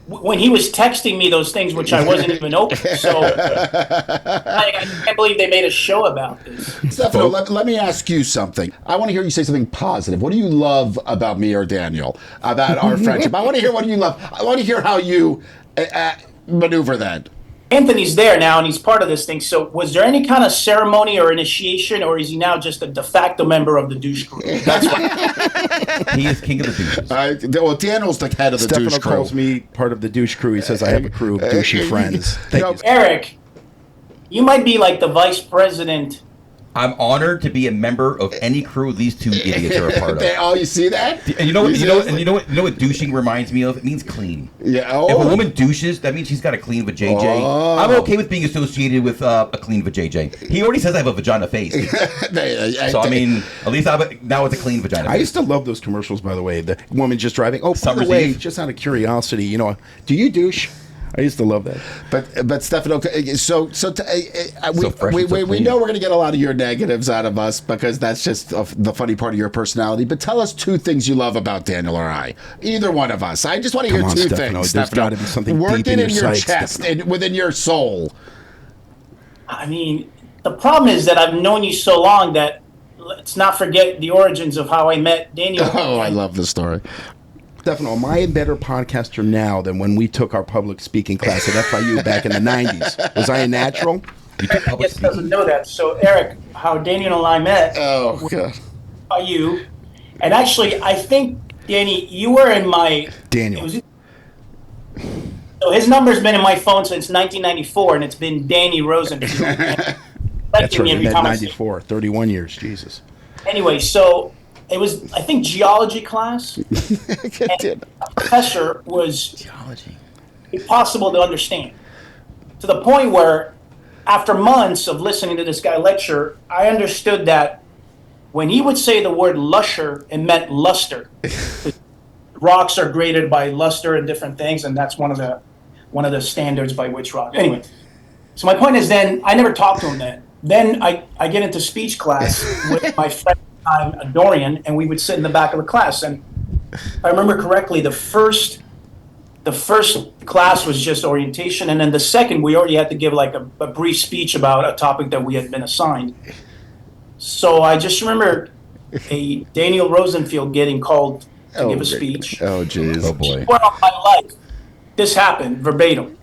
when he was texting me those things, which I wasn't even open. So I can't believe they made a show about this. Stefano, let me ask you something. I want to hear you say something positive. What do you love about me or Daniel, about our friendship? I want to hear what you love. I want to hear how you maneuver that. Anthony's there now, and he's part of this thing. So was there any kind of ceremony or initiation, or is he now just a de facto member of the douche crew? That's what He is king of the douches. Well, Daniel's the head of the Stefano douche crew. calls me part of the douche crew. He says I have a crew of douchey friends. Thank you. Eric, you might be like the vice president. I'm honored to be a member of any crew these two idiots are a part of. Oh, you see that? And you know what douching reminds me of? It means clean. Yeah. If a Oh. woman douches, that means she's got a clean vajayjay. Oh. I'm okay with being associated with a clean vajayjay. He already says I have a vagina face. So, I mean, at least now it's a clean vagina I face. used to love those commercials, by the way. The woman just driving. Oh, by Summer's the way, Eve. just out of curiosity, do you douche? I used to love that. But Stefano, so fresh we and so clean. know we're going to get a lot of your negatives out of us because that's just the funny part of your personality. But tell us two things you love about Daniel or I, either one of us. I just want to hear Come on, two Stefano. things. There's Stefano. gotta be something Work deep it in in your your sights, chest Stefano. and within your soul. I mean, the problem is that I've known you so long that let's not forget the origins of how I met Daniel. Oh, I love this story. Stefano, am I a better podcaster now than when we took our public speaking class at FIU back in the 90s? Was I a natural? You took I public guess doesn't speaking. know that. So, Eric, how Daniel and I met, Oh, God. you, and actually, I think, Danny, you were in my... Daniel. So his number's been in my phone since 1994, and it's been Danny Rosenfield. That's right, me we every met time I see him. 94, 31 years, Jesus. Anyway, so it was, I think, geology class. And the professor was Geology. impossible to understand. To the point where, after months of listening to this guy lecture, I understood that when he would say the word lusher, it meant luster. rocks are graded by luster and different things, and that's one of the standards by which rock. Anyway, so my point is, then I never talked to him then. Then I get into speech class with my friend Dorian, and we would sit in the back of the class. And if I remember correctly, the first class was just orientation, and then the second we already had to give like a brief speech about a topic that we had been assigned. So I just remember a Daniel Rosenfield getting called to give a speech. Oh, jeez. Oh boy. Swear on my life, this happened verbatim.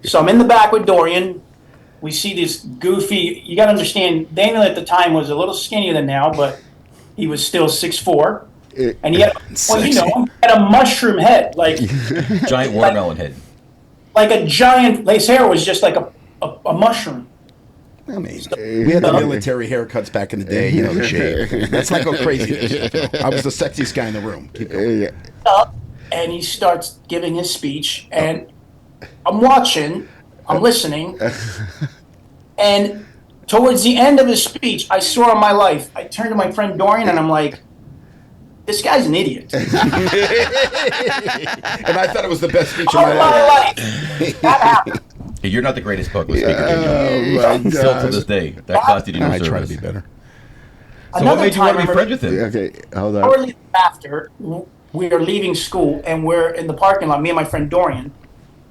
So I'm in the back with Dorian. We see this goofy. You got to understand, Daniel at the time was a little skinnier than now, but he was still 6'4". And he had, well, you know, he had a mushroom head, like Giant watermelon head. like a giant. His hair was just like a mushroom. I mean, we had the military haircuts back in the day, you know, the shave. Let's not go crazy. I was the sexiest guy in the room. Keep going. Up, and he starts giving his speech, and I'm watching, I'm listening, and towards the end of his speech, I swear on my life, I turned to my friend Dorian, and I'm like, this guy's an idiot. And I thought it was the best speech of All my my life. life. That happened. Hey, you're not the greatest public speaker. Oh, my Still to God. this day, that cost you no I service. try to be better. So what Another made you want to be time, friends with him? Okay, hold on. shortly after, we are leaving school, and we're in the parking lot, me and my friend Dorian,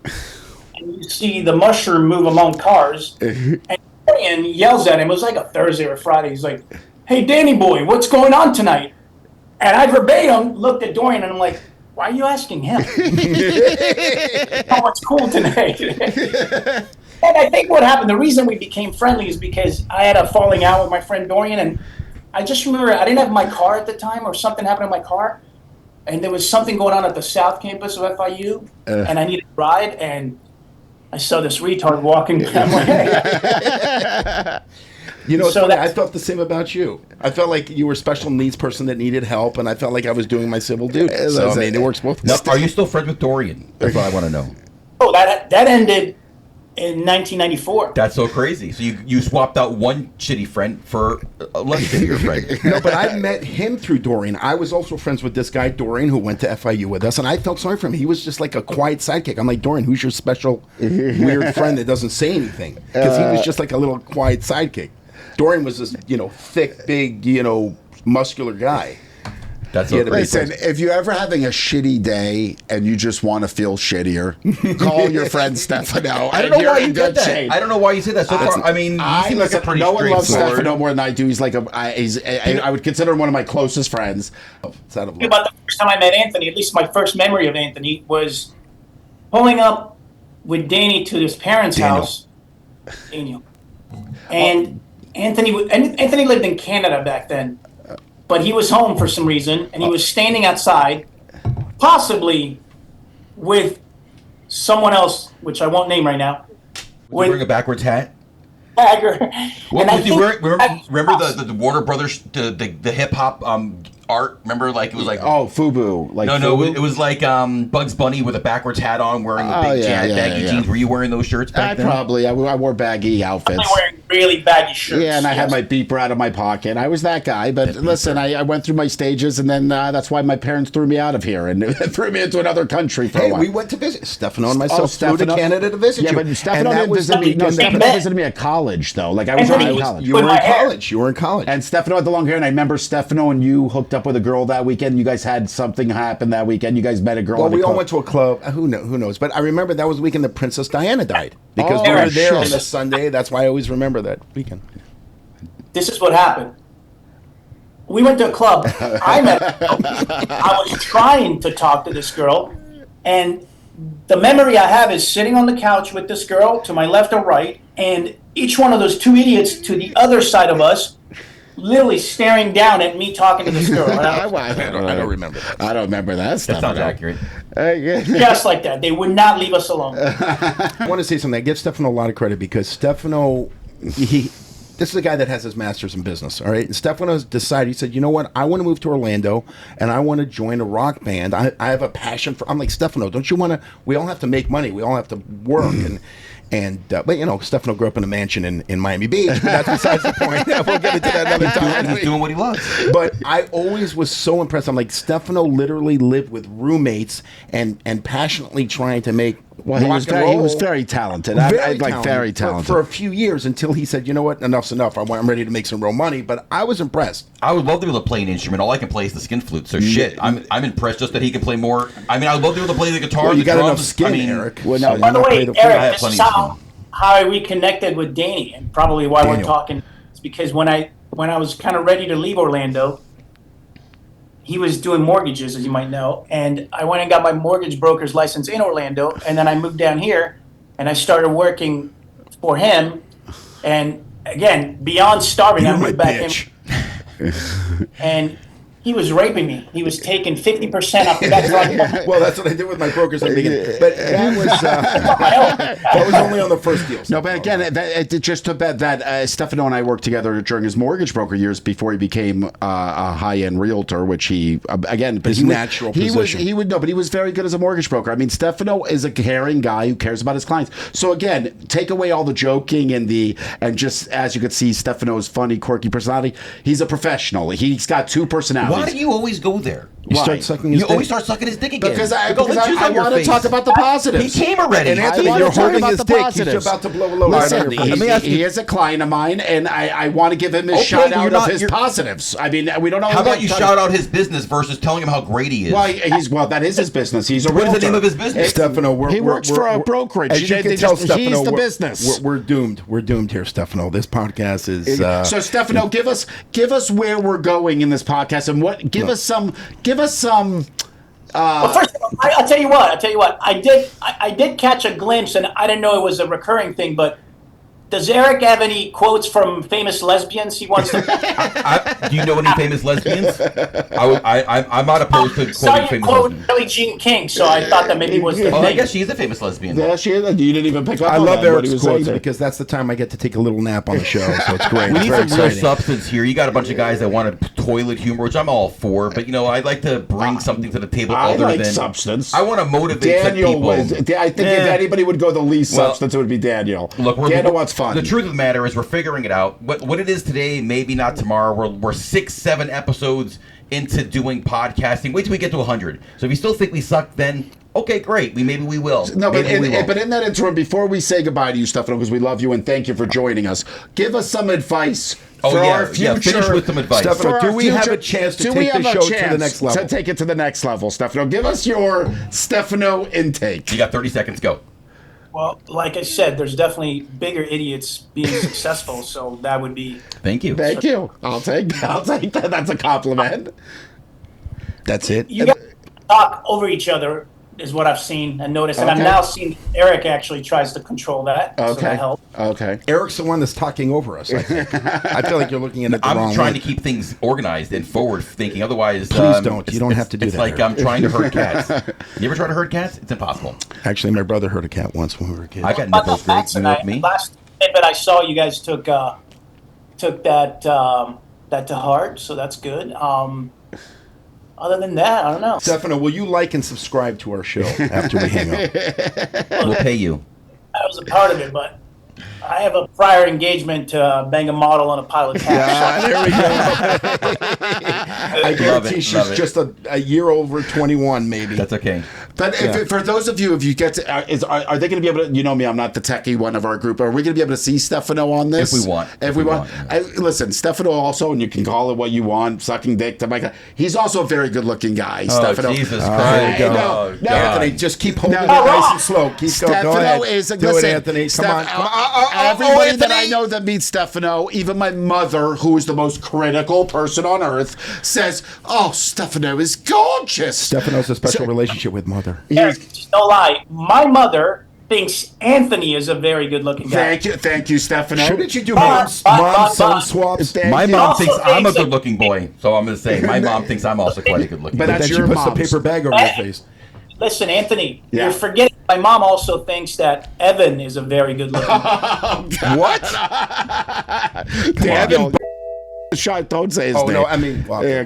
and you see the mushroom move among cars, and Dorian yells at him. It was like a Thursday or Friday. He's like, "Hey, Danny boy, what's going on tonight?" And I verbatim looked at Dorian, and I'm like, why are you asking him? Oh, what's cool tonight? And I think what happened, the reason we became friendly is because I had a falling out with my friend Dorian, and I just remember I didn't have my car at the time, or something happened in my car, and there was something going on at the South Campus of FIU, and I needed a ride, and I saw this retard walking down my way. You know, it's So funny, that's- I felt the same about you. I felt like you were a special needs person that needed help, and I felt like I was doing my civil duty. So, I mean, it works both Now, ways. are you still friends with Dorian? That's what I want to know. Oh, that ended in 1994. That's so crazy. So you swapped out one shitty friend for a less shittier friend. No, but I met him through Dorian. I was also friends with this guy, Dorian, who went to FIU with us, and I felt sorry for him. He was just like a quiet sidekick. I'm like, Dorian, who's your special weird friend that doesn't say anything? Because he was just like a little quiet sidekick. Dorian was this, you know, thick, big, you know, muscular guy. That's He so had to be crazy. Listen, if you're ever having a shitty day and you just want to feel shittier, call your friend Stefano. I don't know why you did that. I don't know why you said that so far. I mean, you seem like a pretty no one loves straightforward- Stefano more than I do. He's like I would consider him one of my closest friends. It's out of About the first time I met Anthony, at least my first memory of Anthony was pulling up with Danny to his parents' house. Daniel. And Anthony lived in Canada back then, but he was home for some reason, and he was standing outside, possibly with someone else, which I won't name right now. Was he wearing a backwards hat? Dagger. What And I was he think- wearing? Remember the Warner Brothers, the hip hop art? Remember, like it was like Oh, FUBU. Like no, FUBU? it was like Bugs Bunny with a backwards hat on, wearing the big baggy jeans. Were you wearing those shirts back then? I wore baggy outfits. I'm wearing really baggy shirts. Yeah, and I had Yes. my beeper out of my pocket. I was that guy. But listen, I went through my stages, and then that's why my parents threw me out of here and threw me into another country for a Hey, while. we went to visit. Stefano and myself flew to Stefano- Canada to visit Yeah, you. but Stefano And that didn't was visit me. No, Same Stefano bet. visited me at college, though. Like, I was Anthony, already in was- college. You were in my hair. college. You were in college. And Stefano had the long hair, and I remember Stefano and you hooked up with a girl that weekend. You guys had something happen that weekend. You guys met a girl. Well, at a we all club. went to a club. Who knows? But I remember that was the weekend that Princess Diana died. Because Oh, we were there shit. on a Sunday. That's why I always remember that weekend. This is what happened. We went to a club. I met a girl. I was trying to talk to this girl, and the memory I have is sitting on the couch with this girl to my left or right, and each one of those two idiots to the other side of us, literally staring down at me talking to this girl. And I was I don't remember that. I don't remember that stuff. That sounds accurate. just like that. They would not leave us alone. I want to say something. I give Stefano a lot of credit because Stefano, this is a guy that has his master's in business, all right? And Stefano decided, he said, you know what? I want to move to Orlando, and I want to join a rock band. I have a passion for, I'm like, Stefano, don't you want to, we all have to make money. We all have to work. And but Stefano grew up in a mansion in Miami Beach. But that's besides the point. We'll get into that another time. He's doing what he loves. But I always was so impressed. I'm like, Stefano literally lived with roommates and passionately trying to make Well, rock he was very talented. Very talented. for a few years until he said, you know what, enough's enough. I'm ready to make some real money. But I was impressed. I would love to be able to play an instrument. All I can play is the skin flute. So shit, I'm impressed just that he can play more. I mean, I'd love to be able to play the guitar. Well, you the got drums. enough skin, I mean, Eric. Well, no, By the way, I have Eric, this plenty is of how I reconnected with Danny, and probably why we're talking. It's because when I was kind of ready to leave Orlando, he was doing mortgages, as you might know, and I went and got my mortgage broker's license in Orlando, and then I moved down here, and I started working for him, and again, beyond starving, I moved back in, and he was raping me. He was taking 50% off the back. Well, that's what I did with my brokers in the beginning. But that was only on the first deal. No, but again, it just took that Stefano and I worked together during his mortgage broker years before he became a high-end realtor, which he again, but his natural position. But he was very good as a mortgage broker. I mean, Stefano is a caring guy who cares about his clients. So again, take away all the joking and just as you could see, Stefano's funny, quirky personality. He's a professional. He's got two personalities. why do you always go there? You start sucking his You dick. always start sucking his dick again. Because I You go, "Let's use on your want to face." talk about the positives. He came already. And Anthony, wanna you're talk holding about his the dick. positives. He's about to blow a load Listen, on your face. he is a client of mine, and I want to give him his Okay, shout but out you're of not- his you're- positives. I mean, we don't know. How about you shout out his business versus telling him how great he is? Well, that is his business. He's a What is realtor. the name of his business? Stefano, He works for a brokerage. As you They can just- tell, he's Stefano, the we're- business. We're doomed. We're doomed here, Stefano. This podcast is. So Stefano, give us where we're going in this podcast, and give us some. Well, first of all, I'll tell you what. I did catch a glimpse, and I didn't know it was a recurring thing. But does Eric have any quotes from famous lesbians he wants to? Do you know any famous lesbians? I'm not opposed to Saw quoting you famous quote lesbians. Billie Jean King, so I thought that maybe it was the Well, I thing. guess she is a famous lesbian. Yeah, she is. You didn't even pick up. I on love that, what he Eric's was quotes saying. because that's the time I get to take a little nap on the show, so it's great. We It's need very some real exciting. substance here. You got a bunch of guys that want toilet humor, which I'm all for, but I'd like to bring something to the table I other like than substance. I want to motivate some Daniel people. was. I think if anybody would go the least Well, substance, it would be Daniel. Look, Daniel wants fun. The truth of the matter is, we're figuring it out. What it is today, maybe not tomorrow. We're 6-7 episodes into doing podcasting. Wait till we get to 100. So if you still think we suck, then okay, great. Maybe we will. No, but Maybe we won't. in that interim, before we say goodbye to you, Stefano, because we love you and thank you for joining us, give us some advice for our future. Finish with some advice. Stefano, for do our we have future- a chance to do take we have the a show to the chance next level? To take it to the next level, Stefano. Give us your Stefano intake. You got 30 seconds. Go. Well, like I said, there's definitely bigger idiots being successful, so that would be. Thank you. Thank you. I'll take that. That's a compliment. That's it. You guys talk over each other is what I've seen and noticed, and I'm Okay. now seeing Eric actually tries to control that. So Okay. that helps. Okay. Eric's the one that's talking over us. I think. I feel like you're looking at it the wrong I'm trying way. to keep things organized and forward thinking. Otherwise, Please don't. You don't have to do it's that, like Eric. I'm trying to herd cats. You ever try to herd cats? It's impossible. Actually, my brother heard a cat once when we were kids. I got About nipples, the Greg. facts, You and know with me. last bit I saw, you guys took that to heart, so that's good. Other than that, I don't know. Stefano, will you like and subscribe to our show after we hang up? We'll pay you. I was a part of it, but I have a prior engagement to bang a model on a pilot tax. There we go. I guarantee she's just a year over 21, maybe. That's okay. But for those of you, if you get to, are they going to be able to? You know me, I'm not the techie one of our group. Are we going to be able to see Stefano on this? If we want. If we want. Listen, Stefano also, and you can call it what you want, sucking dick to Mike. He's also a very good-looking guy. Stefano. Jesus There Christ. you go. Oh, God. Anthony, just keep holding it No. nice and slow. Keep going. Go Stefano ahead. is a Do listen, it, Anthony. Come on. Come on. Everybody that I Anthony. know that meets Stefano, even my mother, who is the most critical person on earth, says, "Oh, Stefano is gorgeous." Stefano's a special relationship with mother. Eric, just no lie. My mother thinks Anthony is a very good-looking guy. Thank you, Stefano. Shouldn't you do But- mom-son swaps? Thank My you. mom Also thinks I'm a thinks that- good-looking boy, so I'm going to say my mom thinks I'm also quite a good-looking But boy. But that's then she your puts the mom's. paper bag over your face. Listen, Anthony, Yeah. you're forgetting. My mom also thinks that Evan is a very good-looking guy. What? Daniel. Shot, don't say his Oh name. no, I mean, well, okay.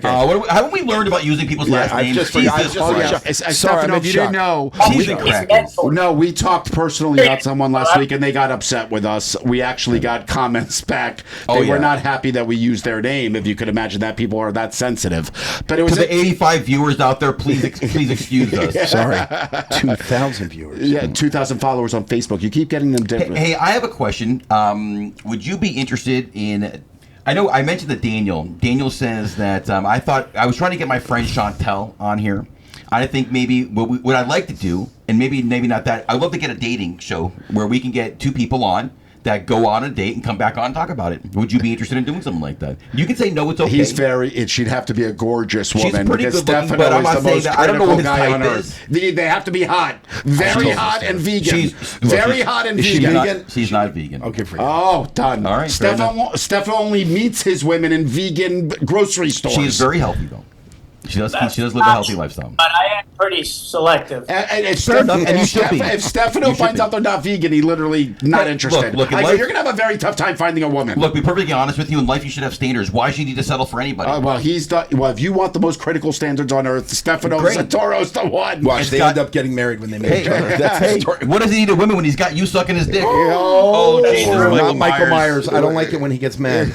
Haven't we learned about using people's last I names? just forgot. Jesus Oh, yeah. Christ. Sorry, Stefano, I'm if you shocked. didn't know, Jesus Christ. no, we talked personally about someone last week, and they got upset with us. We actually got comments back. They were not happy that we used their name. If you could imagine that, people are that sensitive. But it was To the 85 viewers out there, please excuse us. Sorry, 2,000 viewers. Yeah, 2,000 followers on Facebook. You keep getting them different. Hey, I have a question. Would you be interested in? I know I mentioned that Daniel. Daniel says that I thought I was trying to get my friend Chantel on here. I think maybe what I'd like to do, and maybe not that. I'd love to get a dating show where we can get two people on that go on a date and come back on and talk about it. Would you be interested in doing something like that? You can say no, it's okay. He's she'd have to be a gorgeous woman. She's pretty because good looking, Stefano but I'm is not the saying most that. I don't know what his critical guy type on is. earth. They have to be hot. Very hot and vegan. Very hot and vegan. She's not vegan. Okay, for you. Oh, done. All right, Stefano only meets his women in vegan grocery stores. She is very healthy, though. She does live a healthy lifestyle. But I am pretty selective. And if, Fair enough, and you should be. If Stefano You should finds be. out they're not vegan, he literally not Hey, interested. look, in I go, life- you're going to have a very tough time finding a woman. Look, be perfectly honest with you. In life, you should have standards. Why should you need to settle for anybody? Well, if you want the most critical standards on earth, Stefano Great. Zatoro's the one. Watch, they end up getting married when they meet Hey, each other. That's the story. what does he need a woman when he's got you sucking his dick? Oh, Jesus, Not Michael Myers. I don't like it when he gets mad.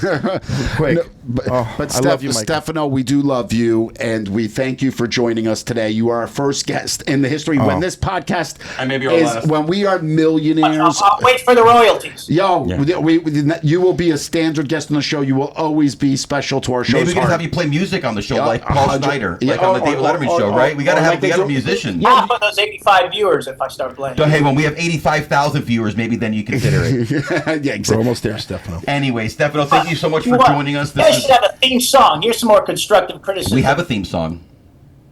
Quick. But I love you, Michael. Stefano, we do love you, and we thank you for joining us today. You are our first guest in the history. When this podcast And maybe our is, last. when we are millionaires, I'll wait for the royalties. you will be a standard guest on the show. You will always be special to our show. Maybe we can have you play music on the show, like Paul 100 Schneider, yeah, like on the David Letterman show, right? We got to have a musician. Half of those 85 viewers if I start playing. So, hey, when we have 85,000 viewers, maybe then you consider it. Yeah, We're exactly. almost there, Stefano. Anyway, Stefano, thank you so much for What? joining us. You guys This should is, have a theme song. Here's some more constructive criticism. we have a theme song.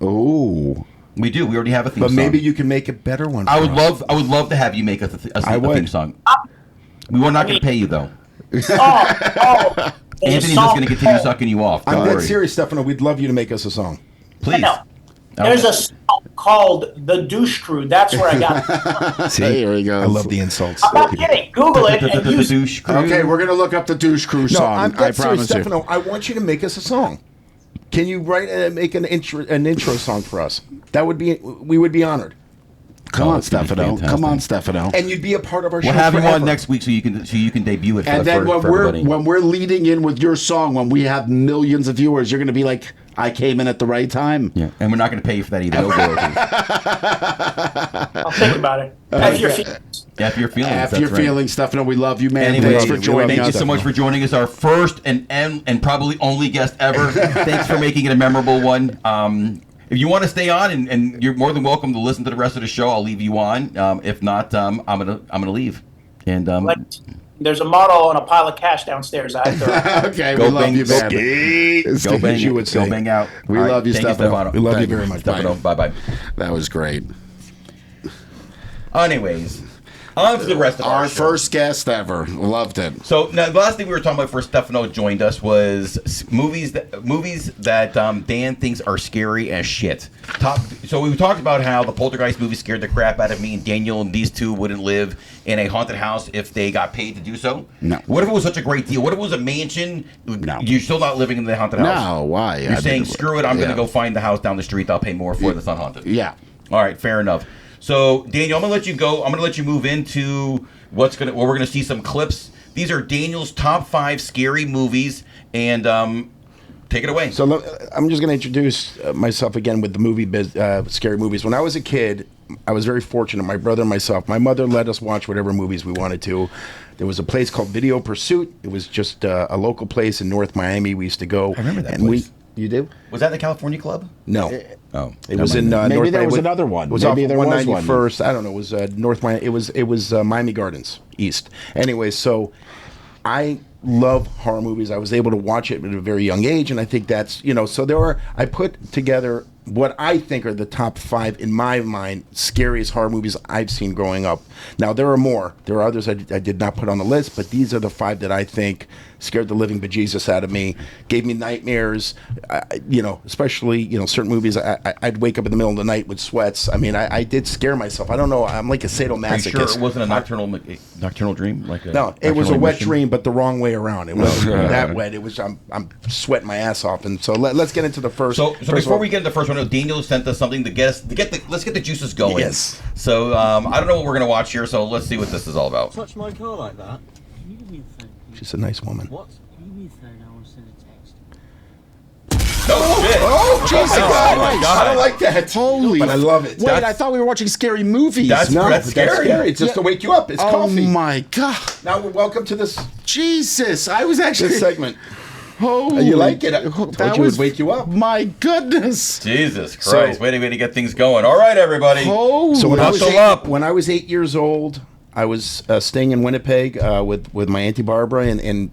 Ooh. We do. We already have a theme But song. maybe you can make a better one. I for would us. love to have you make a theme song. We were not going to pay you though. there's Anthony's a just song going to continue called- sucking you off. I'm Don't dead worry. serious, Stefano. We'd love you to make us a song. Please. No. There's a song called The Douche Crew. That's where I got it. See, Here he goes. I love the insults. I'm not kidding. Google it and The use it. douche crew. Okay, we're gonna look up the douche crew No, song. I'm I dead serious, promise you. Stefano. I want you to make us a song. Can you write and make an intro song for us? We would be honored. Come on, it's gonna be Stefano. fantastic. Come on, Stefano. And you'd be a part of our show. We'll have you forever. on next week so you can debut it for, And then for everybody. when we're leading in with your song, when we have millions of viewers, you're gonna be like, I came in at the right time. Yeah, and we're not going to pay you for that either. No royalties. I'll think about it. Have your feelings. After your feelings. After that's your right. feings, Stefano, we love you, man. Anyway, Thanks for joining thank us. you so much for joining us. Our first and probably only guest ever. Thanks for making it a memorable one. If you want to stay on, and you're more than welcome to listen to the rest of the show, I'll leave you on. If not, I'm gonna leave. And There's a model and a pile of cash downstairs. I have to. Okay, Go we love bang- you, go man. go bang, you would say. go bang out. We All right, love you, thank Stefano. We love you Thank very much. Stefano. Bye bye. That was great. Anyways, on to the rest of Our show. first guest ever. Loved it. So now, the last thing we were talking about before Stefano joined us was movies that Dan thinks are scary as shit. So we talked about how the Poltergeist movie scared the crap out of me, and Daniel and these two wouldn't live in a haunted house if they got paid to do so. No. What if it was such a great deal? What if it was a mansion? No. You're still not living in the haunted house. No, why? You're saying screw it. I'm going to go find the house down the street. I'll pay more for it. That's not haunted. Yeah. All right, fair enough. So, Daniel, I'm gonna let you go. I'm gonna let you move into we're gonna see some clips. These are Daniel's top 5 scary movies, and take it away. So I'm just going to introduce myself again with the movie scary movies. When I was a kid, I was very fortunate. My brother and myself. My mother let us watch whatever movies we wanted to. There was a place called Video Pursuit. It was just a local place in North Miami. We used to go. I remember that and place. You do? Was that the California Club? No. Oh, It was in Maybe North there Miami. was another one. It was Maybe off there was one. 191st. I don't know. It was North Miami. It was Miami Gardens East. Anyway, so I love horror movies. I was able to watch it at a very young age, and I think that's so I put together what I think are the top 5 in my mind scariest horror movies I've seen growing up. Now there are more. There are others I did not put on the list, but these are the 5 that I think scared the living bejesus out of me, gave me nightmares. Especially certain movies. I'd wake up in the middle of the night with sweats. I mean, I did scare myself. I don't know. I'm like a sadomasochist. Are you sure it wasn't a nocturnal dream? No, it was a wet dream, but the wrong way around. It wasn't that wet. It was I'm sweating my ass off. And so let's get into the first. So before we get into the first one, Daniel sent us something to let's get the juices going. Yes. So I don't know what we're gonna watch here. So let's see what this is all about. Touch my car like that. Can you give me a phone? She's a nice woman. What? Can you give me a phone? I want to send a text. Oh shit! Oh, Jesus! Oh, my God. I don't like that. Holy! But I love it. Wait, I thought we were watching scary movies. That's scary. It's just to wake you up. It's oh coffee. my God! Now welcome to this Jesus, I was actually this segment. Holy, You like it? I told that you it was would wake you up. My goodness! Jesus Christ! Way to get things going. All right, everybody. Holy! So Hustle up. when I was 8 years old, I was staying in Winnipeg with my Auntie Barbara and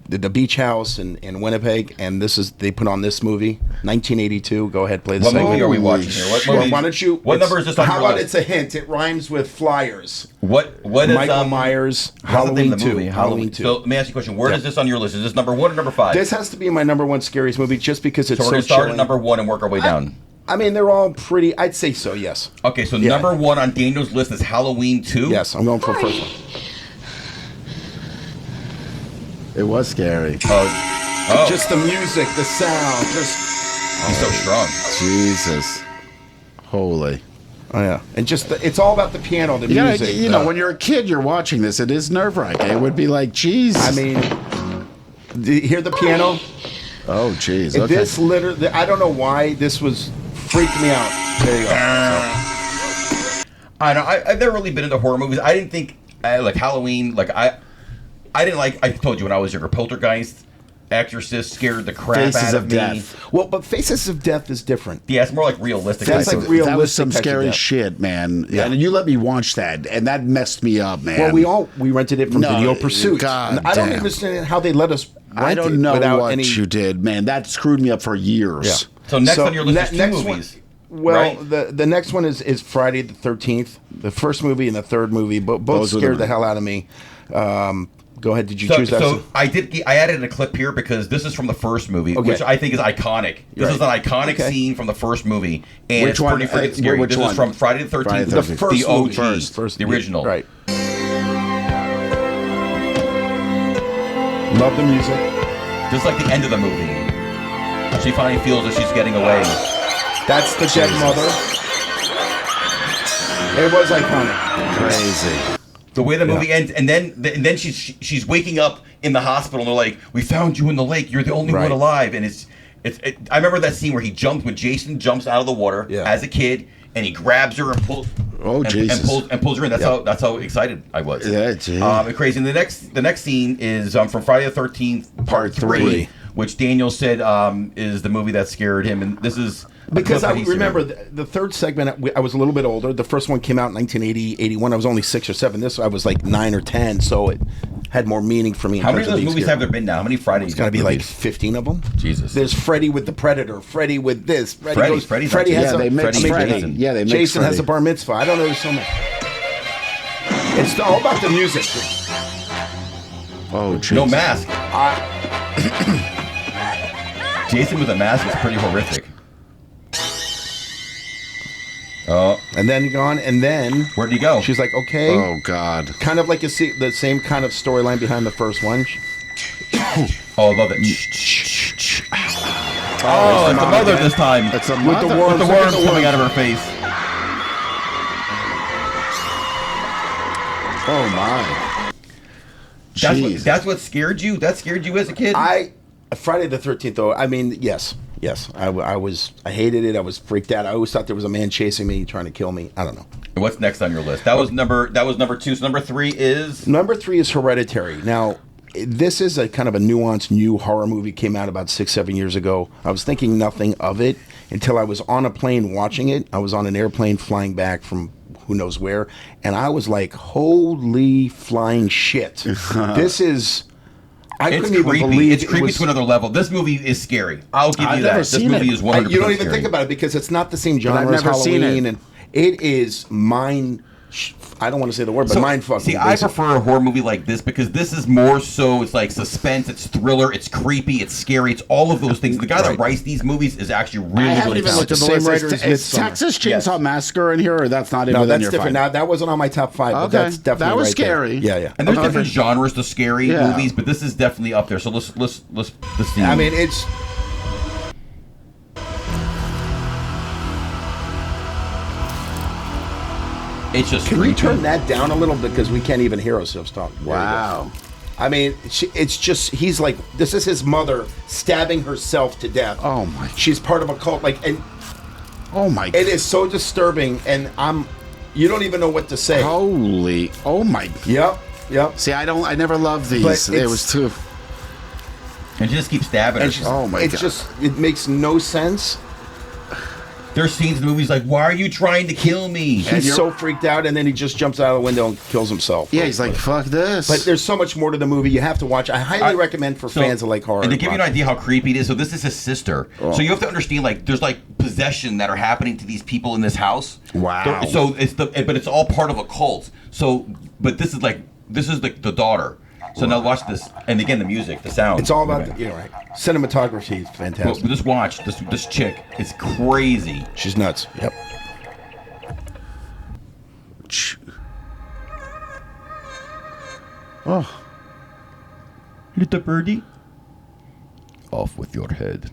the beach house in Winnipeg, and they put on this movie, 1982. Go ahead, play the What segment. movie are we watching here? What movie? Why don't you? What number is this on How your about list? it's a hint? It rhymes with Flyers. What is Michael Myers, how's the name Halloween of the 2. movie? Halloween 2. So let me ask you a question. Where is this on your list? Is this number 1 or number 5? This has to be my number 1 scariest movie, just because it's so so we're gonna start chilling. at number 1 and work our way down. I mean, they're all pretty. I'd say so. Yes. Okay, so Yeah. number 1 on Daniel's list is Halloween 2. Yes, I'm going for the first one. It was scary. Oh, Just the music, the sound, just. he's so strong. Jesus, holy! Oh yeah, and just it's all about the piano, the music. When you're a kid, you're watching this. It is nerve-wracking. It would be like, geez. I mean, do you hear the piano? oh, jeez. Okay. This literally, I don't know why this was freaked me out. There you go. I know. I've never really been into horror movies. I didn't think like Halloween. Like I didn't like. I told you when I was younger, Poltergeist, Exorcist scared the crap Faces out of of me. Death. Well, but Faces of Death is different. Yeah, it's more like realistic. That's type like of- real- That was some realistic type of scary death. shit, man. Yeah. And you let me watch that, and that messed me up, man. Well, we rented it from No, Video Pursuit. God And I don't damn. understand how they let us rent I it don't know without what any. you did, man. That screwed me up for years. Yeah. So next on your list is 2 next movies. Well, right? the next one is Friday the 13th. The first movie and the third movie, both Those were scared the- the hell out of me. Go ahead. Did you So, choose that? so I added a clip here because this is from the first movie, Okay. which I think is iconic. This Right. is an iconic Okay. scene from the first movie, and Which it's one? pretty freaking scary. Which This one? is from Friday the 13th, Friday the the 13th. first the OG, movie. the original. Right. Love the music. Just like the end of the movie, she finally feels that she's getting away. That's the dead mother. It was iconic. Crazy. The way the movie ends, and then she's waking up in the hospital, and they're like, "We found you in the lake. You're the only Right. one alive." And I remember that scene where when Jason jumps out of the water Yeah. as a kid, and he grabs her and pulls. Oh, Jesus. And pulls her in. That's how excited I was. Yeah, gee. And crazy. And the next scene is from Friday the 13th, Part 3, which Daniel said is the movie that scared him. And this is a Because clip I that he sent remember me. the third segment, I was a little bit older. The first one came out in 1980, 81. I was only 6 or 7. This I was like 9 or 10, so it had more meaning for me. In How many terms of those being movies scared. have there been now? How many Fridays? It's got to be like movies? 15 of them. Jesus. There's Freddy with the Predator, Freddy with this. Freddy's Freddy has Yeah, a, they mixed Freddy. Freddy. Yeah, they mixed Jason has a Freddy. bar mitzvah. I don't know. There's so much. It's all about the music. Oh, Jesus. No mask. Jason with a mask is pretty horrific. Oh, And then gone, and then where'd he go? she's like, okay. Oh, God. Kind of like the same kind of storyline behind the first one. Oh, I love it. Oh, it's the mother this time. It's a With mother. the worms. With the Look at worms the coming worms. out of her face. Oh, my. Jeez. That's what scared you? That scared you as a kid? Friday the 13th, though, I mean, yes. I hated it. I was freaked out. I always thought there was a man chasing me, trying to kill me. I don't know. And what's next on your list? That was number 2. So number 3 is Number 3 is Hereditary. Now, this is a kind of a nuanced new horror movie. Came out about 6-7 years ago. I was thinking nothing of it until I was on a plane watching it. I was on an airplane flying back from who knows where, and I was like, holy flying shit. This is... I It's couldn't even creepy. believe It's it creepy was- to another level. This movie is scary. I'll give I've you never that. This seen movie it. is 100% You don't even scary. think about it because it's not the same genre I've as never seen Halloween, it. and it is I don't want to say the word, but mind fucking. See, I prefer a horror movie like this because this is more so. It's like suspense, it's thriller, it's creepy, it's scary, it's all of those things. The guy that writes these movies is actually really, I haven't really even looked talented. at the Same list. writer Is, as is Midsommar. Texas Chainsaw Yes. Massacre in here, or that's not even No, within that's your different. five? Now that wasn't on my top 5, but Okay. that's definitely That was right there. scary. Yeah. And there's Okay. different genres to scary Yeah. movies, but this is definitely up there. So let's see. I mean, it's just Can creepy. you turn that down a little bit because we can't even hear ourselves talk? There you go. Wow. I mean, it's just he's like this is his mother stabbing herself to death. Oh, my- She's part of a cult, like, and Oh my. it is so disturbing, and you don't even know what to say. Holy. Oh my. Yep. See, I never loved these. But It it's- was too. And she just keeps stabbing And her. she's, Oh my it's God. just it makes no sense. There's scenes in the movies like, "Why are you trying to kill me?" He's you're- so freaked out, and then he just jumps out of the window and kills himself. Yeah, he's like, fuck this. But there's so much more to the movie. You have to watch. I highly recommend for So- fans that like horror. And to give you an watch. idea how creepy it is, so this is his sister. Oh. So you have to understand, like, there's like possession that are happening to these people in this house. Wow. So but it's all part of a cult. So, but this is the daughter. So now watch this, and again the music, the sound. It's all about right. Cinematography is But fantastic. just watch this chick is crazy. She's nuts. Yep. Oh. Little birdie, off with your head.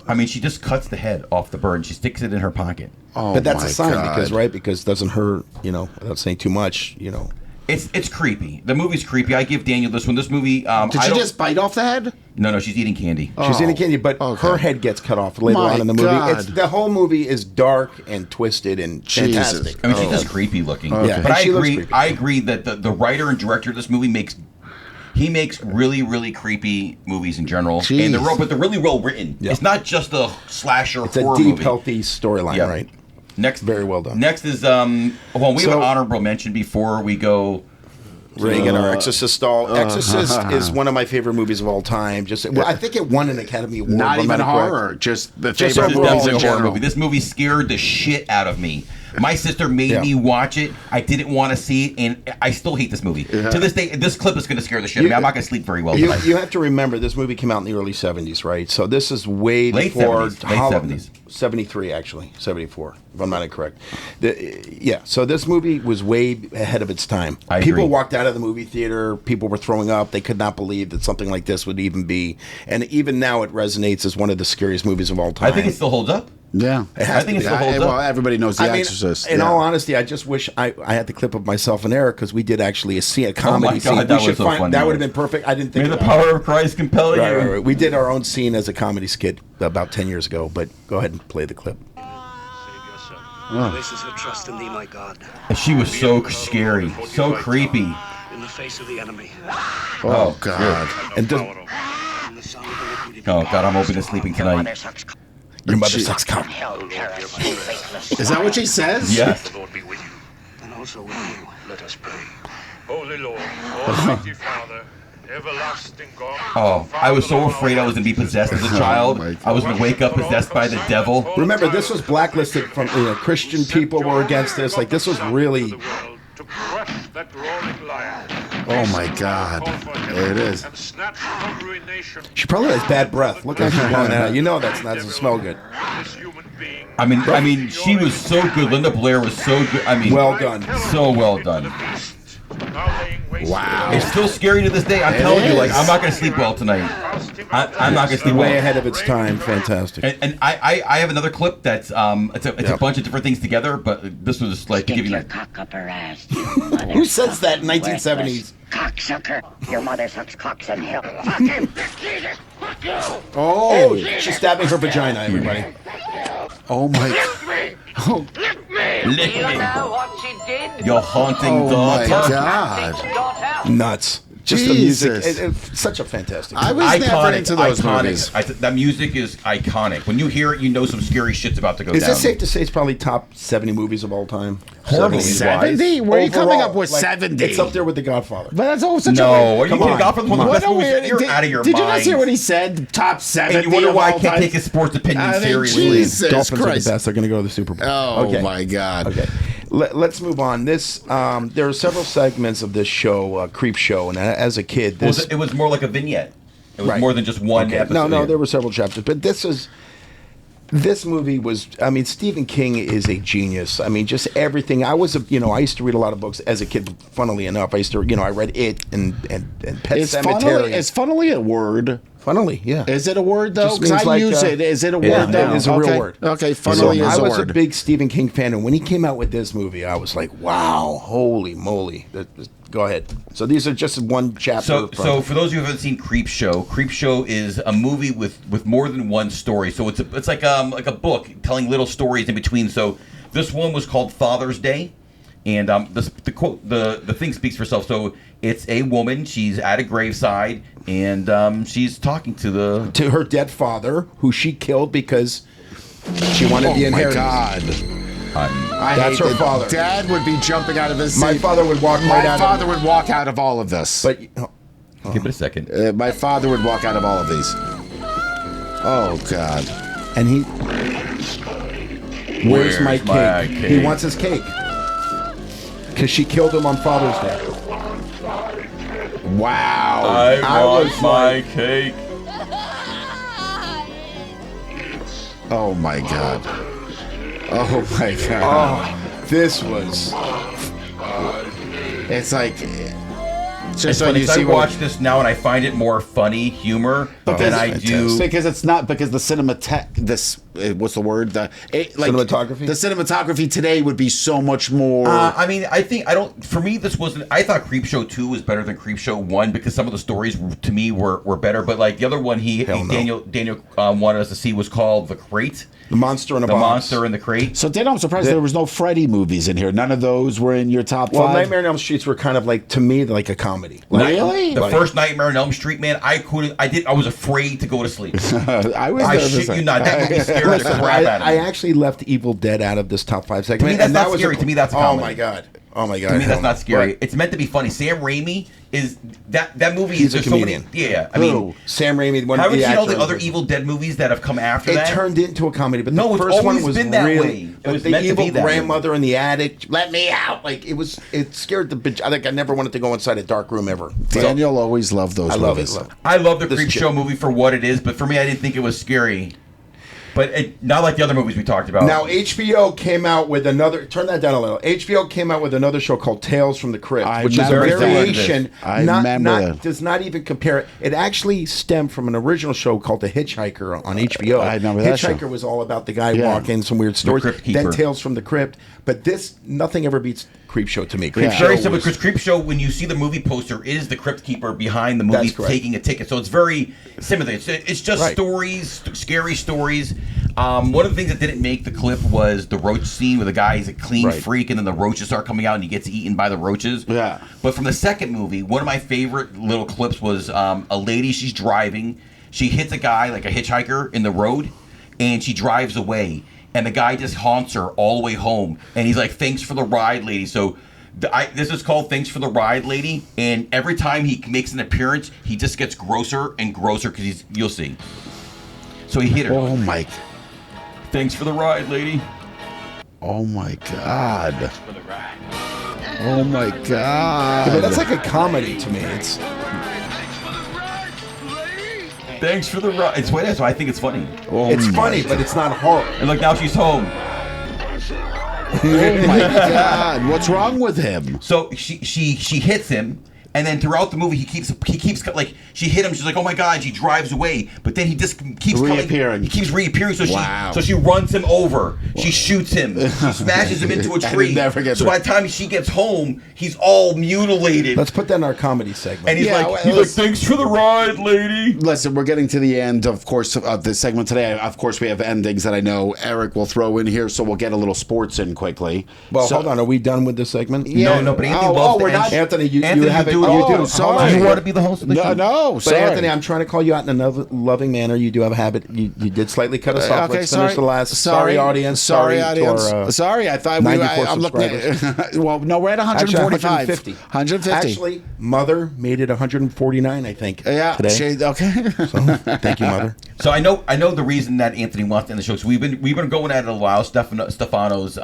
I mean, she just cuts the head off the bird and she sticks it in her pocket. Oh But that's my a sign God. because doesn't hurt, without saying too much, It's creepy. The movie's creepy. I give Daniel this one. This movie. Did she just bite off the head? No, she's eating candy. She's eating candy, but okay. her head gets cut off later My on in the movie. God. The whole movie is dark and twisted and Jesus. fantastic. I mean, she's just creepy looking. Yeah, But and I she looks agree. creepy. I agree that the writer and director of this movie makes really, really creepy movies in general, Jeez. and they're really well written. Yeah. It's not just a slasher It's a horror deep, movie. healthy storyline, Yeah. right? Next, Very well done. Next is we have So- an honorable mention before we go. Reagan, our Exorcist doll. Exorcist is one of my favorite movies of all time. I think it won an Academy Award. Not if I'm even correct. horror, just the Just favorite overall, movies This in is a horror general. movie. This movie scared the shit out of me. My sister made Yeah. me watch it. I didn't want to see it, and I still hate this movie. To this day, this clip is going to scare the shit out of me. I'm not going to sleep very well tonight. You have to remember, this movie came out in the early 70s, right? So this is way Late before 70s, late 70s. 73, actually. 74, if I'm not incorrect. So this movie was way ahead of its time. I People agree. walked out of the movie theater. People were throwing up. They could not believe that something like this would even be. And even now it resonates as one of the scariest movies of all time. I think it still holds up. Yeah. I think it still holds Well, up. everybody knows The I mean, Exorcist. in yeah. all honesty, I just wish I had the clip of myself and Eric because we did actually a comedy God, scene. that we was should so find funny. that would have been perfect. I didn't think May the about it. power of Christ compel you. Right. We did our own scene as a comedy skit about 10 years ago, but go ahead and play the clip. Places her trust in thee, my God. And she was so scary, so creepy. In the face of the enemy. Oh, God. And does, In the sound of the repeated Oh God, I'm open to sleeping tonight. your mother sucks cock. Is that what she says? Yes. The Lord be with you. And also with you. Let us pray. Holy Lord, Almighty Father, everlasting God. Oh, I was so afraid I was gonna be possessed as a child. my God. I was gonna wake up possessed by the devil. Remember, this was blacklisted from Christian people were against this. Like, this was really. To crush that roaring lion. Oh, my God. There it is. And snatch the conquering nation. She probably has bad breath. Look how she's blowing that out. You know that doesn't smell good. This human being. I mean, she was so good. Linda Blair was so good. I mean, Well done. so well done. Now laying waste Wow. It's still scary to this day. I'm telling you, like, I'm not gonna sleep well tonight. I'm not gonna sleep Way well. ahead of its time. Fantastic. And I have another clip that's it's a bunch of different things together, but this was like to Stick give you your an cock up her ass. Who says that in 1970s? Cocksucker. Your mother sucks cocks in hell. Fuck him. Jesus. Fuck you. Oh. She's stabbing her vagina, everybody. Oh, my. Oh, lick me. You know what she did? Your haunting oh my daughter. God. Nuts. Just the music, Jesus. it's such a fantastic. I movie. was never into those movies. That music is iconic. When you hear it, you know some scary shit's about to go Is down. it safe to say it's probably top 70 movies of all time? Horrible. 70? Where are you coming up with like, 70? It's up there with The Godfather. But that's all such No, a... are you Come kidding? on. Godfather was one of the What best a movies. weird... You're out of your Did mind. you not hear what he said? Top 70 And you wonder of why I all can't time? take his sports opinion I mean, seriously. Jesus Dolphins are Christ. the best. They're going to go to the Super Bowl. Oh, my God. Okay. Let's move on. This there are several segments of this show, Creepshow, and as a kid, this It was more like a vignette. It was Right. more than just one Okay. episode. No, there were several chapters, but this movie was. I mean, Stephen King is a genius. I mean, just everything. I used to read a lot of books as a kid. Funnily enough, I used to, I read It and Pet Sematary. Is funnily a word? Funnily, yeah. Is it a word, though? Just Because means I like, use it. Is it a word, yeah, though? it is a real word. Okay, funnily So is I a was word. a big Stephen King fan, and when he came out with this movie, I was like, wow, holy moly. Go ahead. So these are just one chapter. So for those of you who haven't seen Creepshow is a movie with more than one story. So it's like a book telling little stories in between. So this one was called Father's Day, and the quote the thing speaks for itself. So it's a woman. She's at a graveside, and she's talking to her dead father, who she killed because she wanted the inheritance. God. That's her father. Dad would be jumping out of his seat. My father would walk My right out father of would walk out of all of this. But Give it a second. My father would walk out of all of these. Oh, God. and he, where's my cake? He wants his cake because she killed him on Father's Day. Wow. I was like, cake. Oh, my God. Oh, my God. this was. It's like... It's Just so funny, you 'cause see I what... watch this now and I find it more funny humor than I do. Because it's not because the what's the word Cinematography? The cinematography today would be so much more. I mean, for me, this wasn't. I thought Creepshow 2 was better than Creepshow 1 because some of the stories to me were better. But like the other one, Daniel wanted us to see was called The Crate. The Monster in a The Box. Monster in the Crate. So Dan, I'm surprised there was no Freddy movies in here. None of those were in your top Well, five. Nightmare on Elm Streets were kind of like, to me, like a comedy. Really? The first Nightmare on Elm Street, man, I was afraid to go to sleep. I was I nervous. shit you not. That movie scared the Listen, crap out of I me. actually left Evil Dead out of this top 5 segment. To me, that's and not that was scary. To me, that's a Oh comedy. my god! Oh my god! To me, that's not scary. But It's meant to be funny. Sam Raimi is that movie. He's is a just so many- comedian. Yeah, I mean, Who? Sam Raimi. One haven't you seen all actor- the other Evil Dead movies that have come after It that? turned into a comedy, but No, the it's first one always was been that really. way. It But was the meant to evil be that way. grandmother in the attic, let me out! Like it scared the bitch. I think I never wanted to go inside a dark room ever. Daniel always loved those I love movies. it. I love the This Creepshow chick. movie for what it is, but for me, I didn't think it was scary. But not like the other movies we talked about. Now HBO came out with another. Turn that down a little. HBO came out with another show called Tales from the Crypt, I which is a remember that. variation. I remember that. Does not even compare. It actually stemmed from an original show called The Hitchhiker on HBO. I remember that show. Hitchhiker was all about the guy Yeah. walking some weird stories. Crypt Then Keeper. Tales from the Crypt. But this, nothing ever beats Creepshow to me. Yeah. It's very Creepshow simple was- because Creepshow, when you see the movie poster, is the Crypt Keeper behind the movie That's correct. taking a ticket. So it's very similar. It's just Right. stories, scary stories. One of the things that didn't make the clip was the roach scene where the guy is a clean Right. freak and then the roaches start coming out and he gets eaten by the roaches. Yeah. But from the second movie, one of my favorite little clips was a lady, she's driving. She hits a guy, like a hitchhiker, in the road and she drives away. And the guy just haunts her all the way home. And he's like, thanks for the ride, lady. So this is called Thanks for the Ride, Lady. And every time he makes an appearance, he just gets grosser and grosser because you'll see. So he hit her. Oh my! Thanks for the ride, lady. Oh my God! Oh my God! Yeah, but that's like a comedy to me. It's Thanks for the ride. It's that's why I think it's funny. it's funny, but it's not horror. And look, now she's home. Oh my God! What's wrong with him? So she hits him, and then throughout the movie he keeps like she hit him. She's like, oh my God! She drives away, but then he just keeps Reappearing. Coming. He keeps reappearing. So Wow. she runs him over. She shoots him. She smashes him into a And tree. he never gets So by the time she gets home, he's all mutilated. Let's put that in our comedy segment. And he's Yeah, like, well, thanks for the ride, lady. Listen, we're getting to the end, of course, of the segment today. Of course, we have endings that I know Eric will throw in here, so we'll get a little sports in quickly. well, So- hold on. Are we done with this segment? Yeah. No, but Anthony Oh, loves we're the not- Anthony, you Anthony, have do do it Oh, all. you do. Sorry. You want to be the host of the show? No, But sorry. Anthony, I'm trying to call you out in another loving manner. You do have a habit. You did slightly cut us off. Let's finish the last. Sorry, audience. Sorry, audience. To our, sorry, I thought 94 I'm looking at. Well, no, we're at 145. 150. 150. Actually, Mother made it 149, I think. Yeah. Today. Okay. So, thank you, Mother. So I know the reason that Anthony wants to end the show. So we've been going at it a while. Stefano's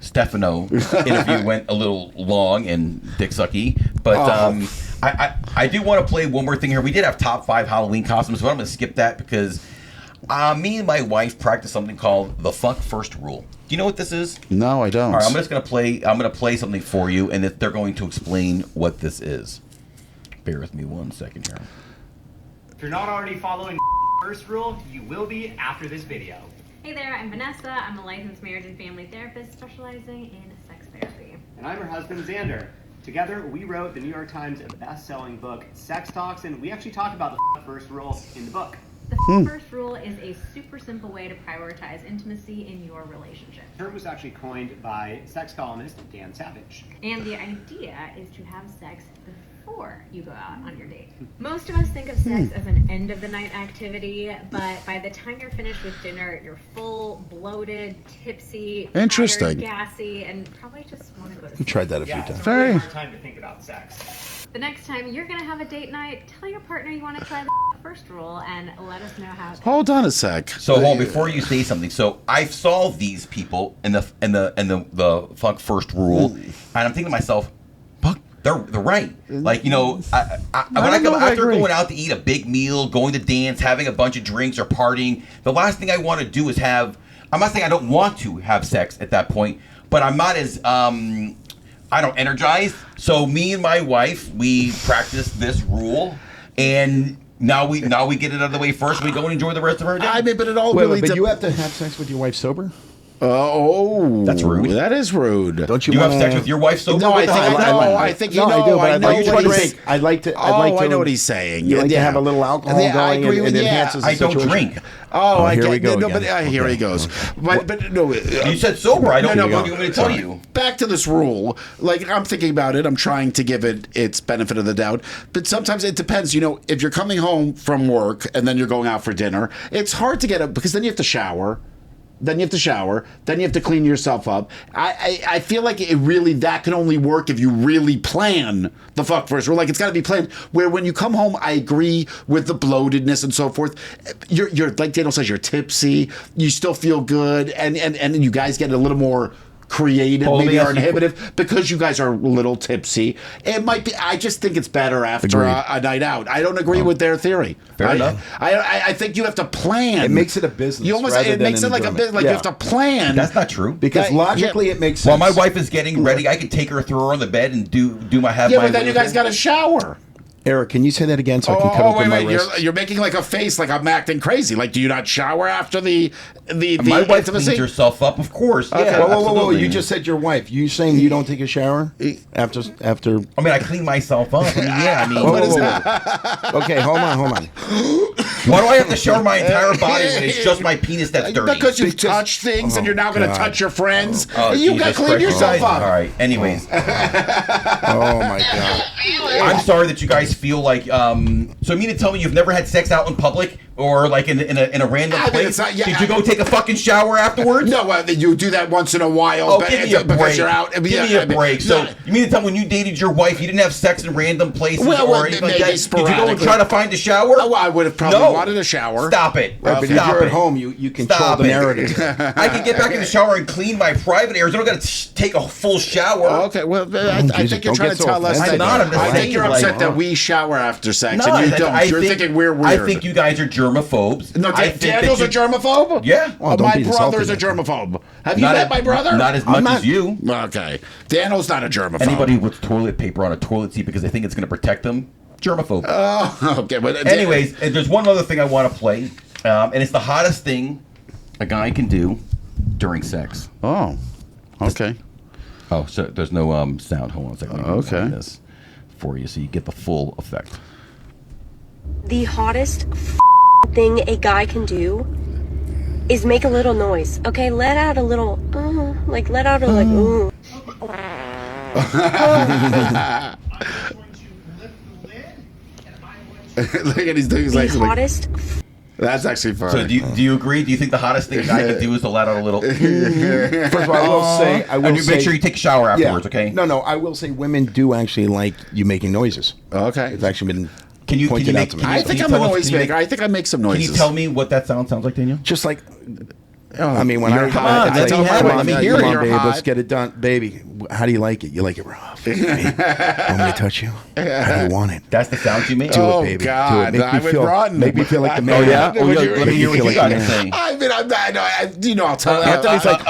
Stefano interview went a little long and dick sucky, but I do want to play one more thing here. We did have top 5 Halloween costumes, but I'm going to skip that because me and my wife practice something called the fuck first rule. Do you know what this is? No, I don't. All right, I'm just going to play. I'm going to play something for you, and they're going to explain what this is. Bear with me 1 second here. If you're not already following first rule, you will be after this video. Hey there, I'm Vanessa. I'm a licensed marriage and family therapist specializing in sex therapy. And I'm her husband, Xander. Together, we wrote the New York Times best-selling book, Sex Talks, and we actually talk about the first rule in the book. The first rule is a super simple way to prioritize intimacy in your relationship. The term was actually coined by sex columnist Dan Savage. And the idea is to have sex before you go out on your date. Most of us think of sex as an end of the night activity, but by the time you're finished with dinner, you're full, bloated, tipsy, Interesting. tired, gassy, and probably just want to go to We sleep. tried that a few It's times. a really hard time to think about sex. The next time you're going to have a date night, tell your partner you want to try the first rule and let us know how it goes. Hold on a sec. So hold on, before you say something. So I've solved these people in the fuck first rule, and I'm thinking to myself, fuck, they're right. Like, you know, when I come after going out to eat a big meal, going to dance, having a bunch of drinks or partying, the last thing I want to do is have. I'm not saying I don't want to have sex at that point, but I'm not as I don't energize. So me and my wife, we practice this rule, and now we get it out of the way first. We go and enjoy the rest of our day. I mean, but it all Wait, really. but you have to have sex with your wife sober? That's rude. That is rude. Don't you? You have wanna- sex with your wife sober? No, What the hell? I think you No, know. I do, but I'd know like to what he's drink. saying. I'd like to. I know what he's saying. You like to have a little alcohol Yeah, I going agree and with it you. enhances the I don't situation. drink. Oh, I here get we go no, again. but here he goes. But no, You said sober. I don't know what you want me to tell Sorry. you. Back to this rule. Like, I'm thinking about it. I'm trying to give it its benefit of the doubt. But sometimes it depends. You know, if you're coming home from work and then you're going out for dinner, it's hard to get up because then you have to shower. Then you have to shower. Then you have to clean yourself up. I feel like it really, that can only work if you really plan the fuck first rule. Like, it's got to be planned. Where when you come home, I agree with the bloatedness and so forth. You're like Daniel says, you're tipsy. You still feel good, and you guys get a little more creative, Well, let me maybe, or ask you- inhibitive because you guys are a little tipsy. It might be. I just think it's better after a night out. I don't agree with their theory. Fair enough. I think you have to plan. It makes it a business. You almost rather it than makes it like a enjoyment. business. Like Yeah. you have to plan. That's not true. Because logically it makes sense. While my wife is getting ready, I can take her, throw her on the bed, and do my have Yeah, my. but then you guys got to shower. Eric, can you say that again so I can cut open my wrist? You're making like a face like I'm acting crazy. Like, do you not shower after the My wife intimacy? cleans herself up, of course. Okay. Yeah, Whoa, whoa, whoa! absolutely. You just said your wife. You saying you don't take a shower after? I mean, I clean myself up. I mean, yeah. I mean, Whoa, whoa, whoa. Okay, hold on. why do I have to shower my entire body when it's just my penis that's dirty? Because you've touched things and you're now going to God. touch your friends. Oh, You got to Jesus clean Christ. yourself up. All right. Anyways, Oh my God! I'm sorry that you guys feel like. So you mean to tell me you've never had sex out in public or like in a random I mean, place? it's not- yeah, Did you go take a fucking shower afterwards? No, you do that once in a while. Oh, but give me a because break. you're out. Give me a break. So no. you mean to tell me when you dated your wife, you didn't have sex in random places Well, or anything like maybe that? Did you go and sporadically. try to find a shower? Oh, I would have probably No. wanted a shower. Stop it. Right, but if Stop you're it. at home, you control Stop the it. narrative. I can get back in the shower and clean my private areas. I don't got to take a full shower. Oh, okay, well, I Jesus, think you're don't trying get to so tell us offended. that. I'm not. I'm just I think saying, you're like, upset that we shower after sex No, and you that's- don't. You're thinking we're weird. I think you guys are germaphobes. No, I think Daniel's a that you- germaphobe? Yeah. Oh, don't my be brother's a insulting. germaphobe. Have you Not met as- my brother? Not as I'm much not- as you. Okay. Daniel's not a germaphobe. Anybody with toilet paper on a toilet seat because they think it's going to protect them, germaphobe. Oh, okay. But Anyways, and there's one other thing I want to play, and it's the hottest thing a guy can do during sex. Oh, okay. Oh, so there's no sound. Hold on a second. Let me Okay. find this for you so you get the full effect. The hottest thing a guy can do is make a little noise. Okay, let out a little, let out a like, ooh. Look at these things. The Like, hottest. that's actually funny. So do you agree? Do you think the hottest thing a guy can do is to let out a little? First of all, I will say, and you make sure you take a shower afterwards, okay? No, I will say women do actually like you making noises. Okay. It's actually been Can you pointed out make? to me. I think I'm a noisemaker. I think I make some Can noises. you tell me what that sound sounds like, Daniel? Just like, I mean, when You're I hot. I Let tell me her, have it. "Come Let me on, hear come it. on, You're babe, hot." let's get it done, baby. How do you like it? You like it rough? Want me to touch you? How do you want it? That's the sound you make. Do Oh, it, baby. God, Do it. I would run. Make me feel like the man. Oh yeah. Would you- Let me hear what feel you like got the to man. say. I mean, I'm not. I'll tell. Anthony's like,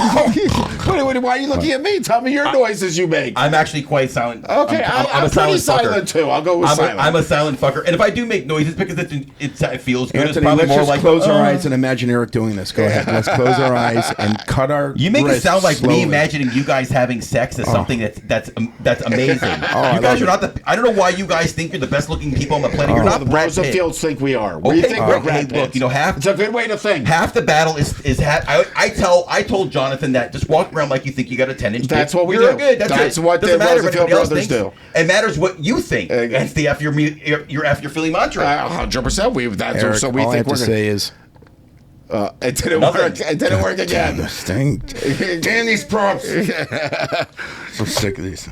Why are you looking at me? Tell me your noises you make. I'm actually quite silent. Okay, I'm a pretty silent fucker. silent too. I'll go with silent. I'm a silent fucker, and if I do make noises because it feels good, it's Anthony, probably let's more just like close our eyes and imagine Eric doing this. Go ahead. Let's close our eyes and cut our. You make it wrists sound like slowly. me imagining you guys having sex is something that's amazing. I You guys are love not the. I don't know why you guys think you're the best looking people on the planet. You're not the Brad Pitt. Rosenfields think we are. We Okay, think we're hey, Brad look, Pitts. you know, It's a good way to think. half the battle is I told Jonathan that just walk around like you think you got a 10-inch. That's dick. what we You're do. good. That's it. what Doesn't the matter what Rosenfield anybody else brothers thinks. do. It matters what you think. That's the F your feeling mantra. 100%. That's Eric, so we all I think have we're to gonna. say is, It didn't Nothing. work. It didn't work again. this thing. Damn these props. I'm sick of these.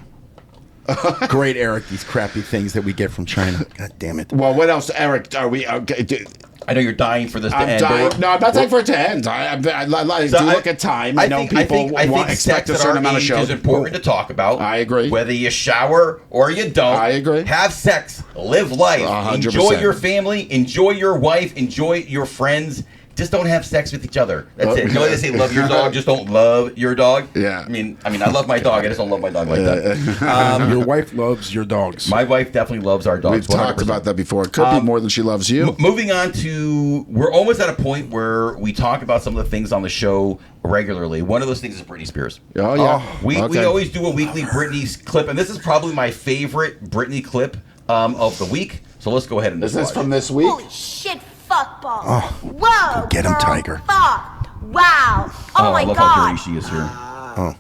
Great, Eric. These crappy things that we get from China. God damn it. Well, what else, Eric? Are we? Okay, I know you're dying for this to I'm end. dying. but No, I'm not dying for it to end. I do look at time. I know people expect a certain amount of show. Is important to talk about. I agree. Whether you shower or you don't. I agree. Have sex. Live life. 100%. Enjoy your family. Enjoy your wife. Enjoy your friends. Just don't have sex with each other. That's it. You know they say love your dog, just don't love your dog. Yeah. I mean, I love my dog. I just don't love my dog like that. Your wife loves your dogs. My wife definitely loves our dogs. We've talked 100%. about that before. It could be more than she loves you. Moving on to, we're almost at a point where we talk about some of the things on the show regularly. One of those things is Britney Spears. Oh yeah. We Okay. always do a weekly Britney clip, and this is probably my favorite Britney clip of the week. So let's go ahead and Is this watch. from this week? Holy shit, fuckball. Oh, Whoa. get him, girl, Tiger. Fuck. Wow. Oh, my look how god. dirty she is here. Oh.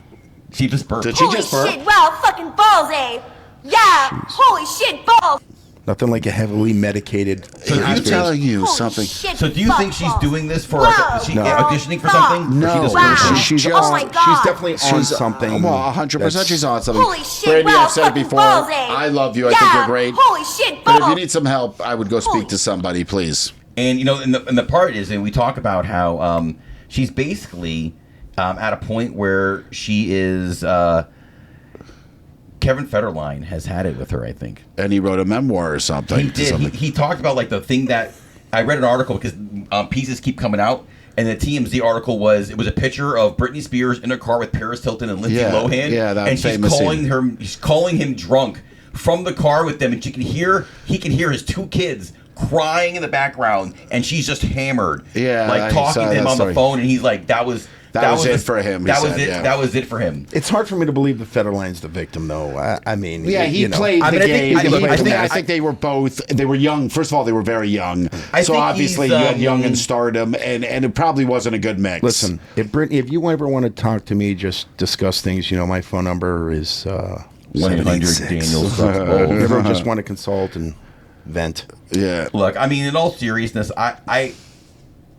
She just burped. Did she Holy just burp? shit, wow, fucking balls, eh? Yeah. Holy shit, balls. Nothing like a heavily medicated. So do I'm you telling think, you Holy something. shit, so do you think she's fuck doing this for? Whoa, Is she No. auditioning for Fuck. something? Or No. she just Wow. burped? She's Oh my God. She's definitely on something. Well, 100% that's- she's on something. Holy shit, Brandy, wow, I've said it fucking before. balls, eh? I love you. I yeah. think you're great. Holy shit, But balls. if you need some help, I would go speak Holy- to somebody, please. And you know, and the part is, and we talk about how she's basically at a point where she is. Kevin Federline has had it with her, I think. And he wrote a memoir or something. He did. He talked about like the thing that I read an article because pieces keep coming out, and the TMZ article was a picture of Britney Spears in a car with Paris Hilton and Lindsay Lohan. Yeah, that and she's famous calling scene. she's calling him drunk from the car with them, and he can hear his two kids crying in the background, and she's just hammered. Yeah, like I talking saw to him that on story. the phone, and he's like, that was it for him, he That was said, it. yeah. That was it for him. It's hard for me to believe that Federline's the victim, though. I mean, Yeah, he you know. played the I mean, game. I I think they were both. They were young. First of all, they were very young. I So think obviously, he's, you had young and stardom, and it probably wasn't a good mix. Listen, if you ever want to talk to me, just discuss things. You know, my phone number is 1-800 Daniel sucks balls. If you ever just want to consult and vent. Yeah. Look, I mean, in all seriousness,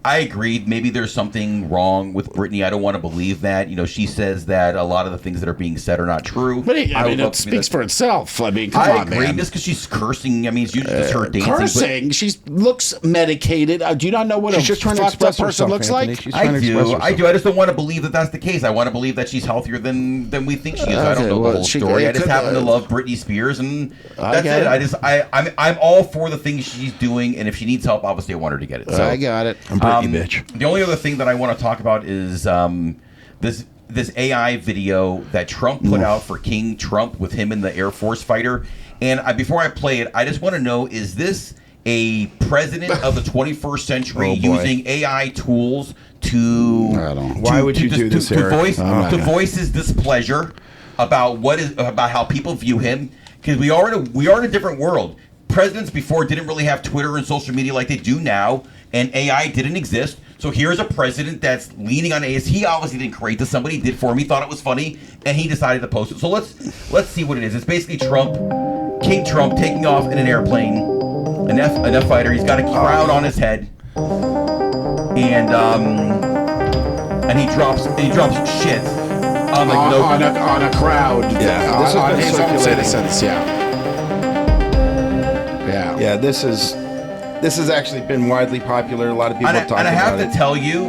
I agreed. Maybe there's something wrong with Britney. I don't want to believe that. You know, she says that a lot of the things that are being said are not true. But I would mean, love it to be speaks that- for itself. I mean, come I on, agree. man. Just because she's cursing, I mean, it's usually just her dancing. Cursing. She looks medicated. Do you not know what She's a just trying to fucked up express person herself, looks Anthony. like? She's trying to express herself. I do. I just don't want to believe that that's the case. I want to believe that she's healthier than we think she is. I don't Okay, know well, the whole she- story. it I just could- happen to love Britney Spears, and I that's get it. it. I'm all for the things she's doing, and if she needs help, obviously I want her to get it. So, I got it. I'm Britney, bitch. The only other thing that I want to talk about is this AI video that Trump put out for King Trump with him and the Air Force fighter. And before I play it, I just want to know, is this a president of the 21st century Oh, boy. using AI tools to I don't- Why would you do this, Eric? to voice his displeasure about about how people view him? Because we are in a different world. Presidents before didn't really have Twitter and social media like they do now, and AI didn't exist. So here's a president that's leaning on AS. He obviously didn't create this. Somebody did for him. He thought it was funny, and he decided to post it. So let's see what it is. It's basically Trump, King Trump, taking off in an airplane, an F fighter. He's got a crown on his head, and he drops shit on on a crowd. Yeah, this on has been his own circulating. citizens. Yeah. This has actually been widely popular. A lot of people have talked and I have about to tell you,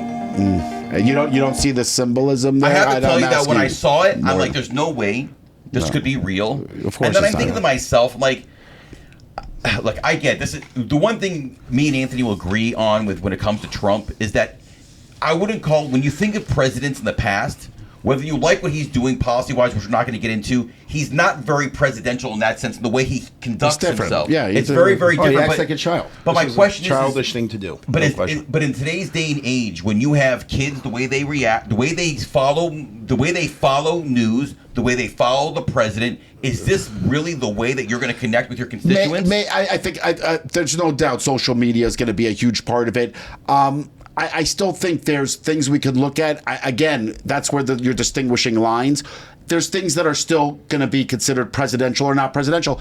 You don't see the symbolism there. I have to tell you that when I asking saw it, I'm more. like, there's no way this could be real. Of course and then I'm it's thinking not. to myself, like I get this is the one thing me and Anthony will agree on with when it comes to Trump is that I wouldn't call when you think of presidents in the past, whether you like what he's doing policy-wise, which we're not going to get into, he's not very presidential in that sense. In the way he conducts himself, Yeah, it's very, very different. He acts but, like a child. But This my is question a childish thing to do. But No it's, question. but in today's day and age, when you have kids, the way they react, the way they follow news, the way they follow the president, is this really the way that you're going to connect with your constituents? I think there's no doubt social media is going to be a huge part of it. I still think there's things we could look at. Again, that's where you're distinguishing lines. There's things that are still going to be considered presidential or not presidential.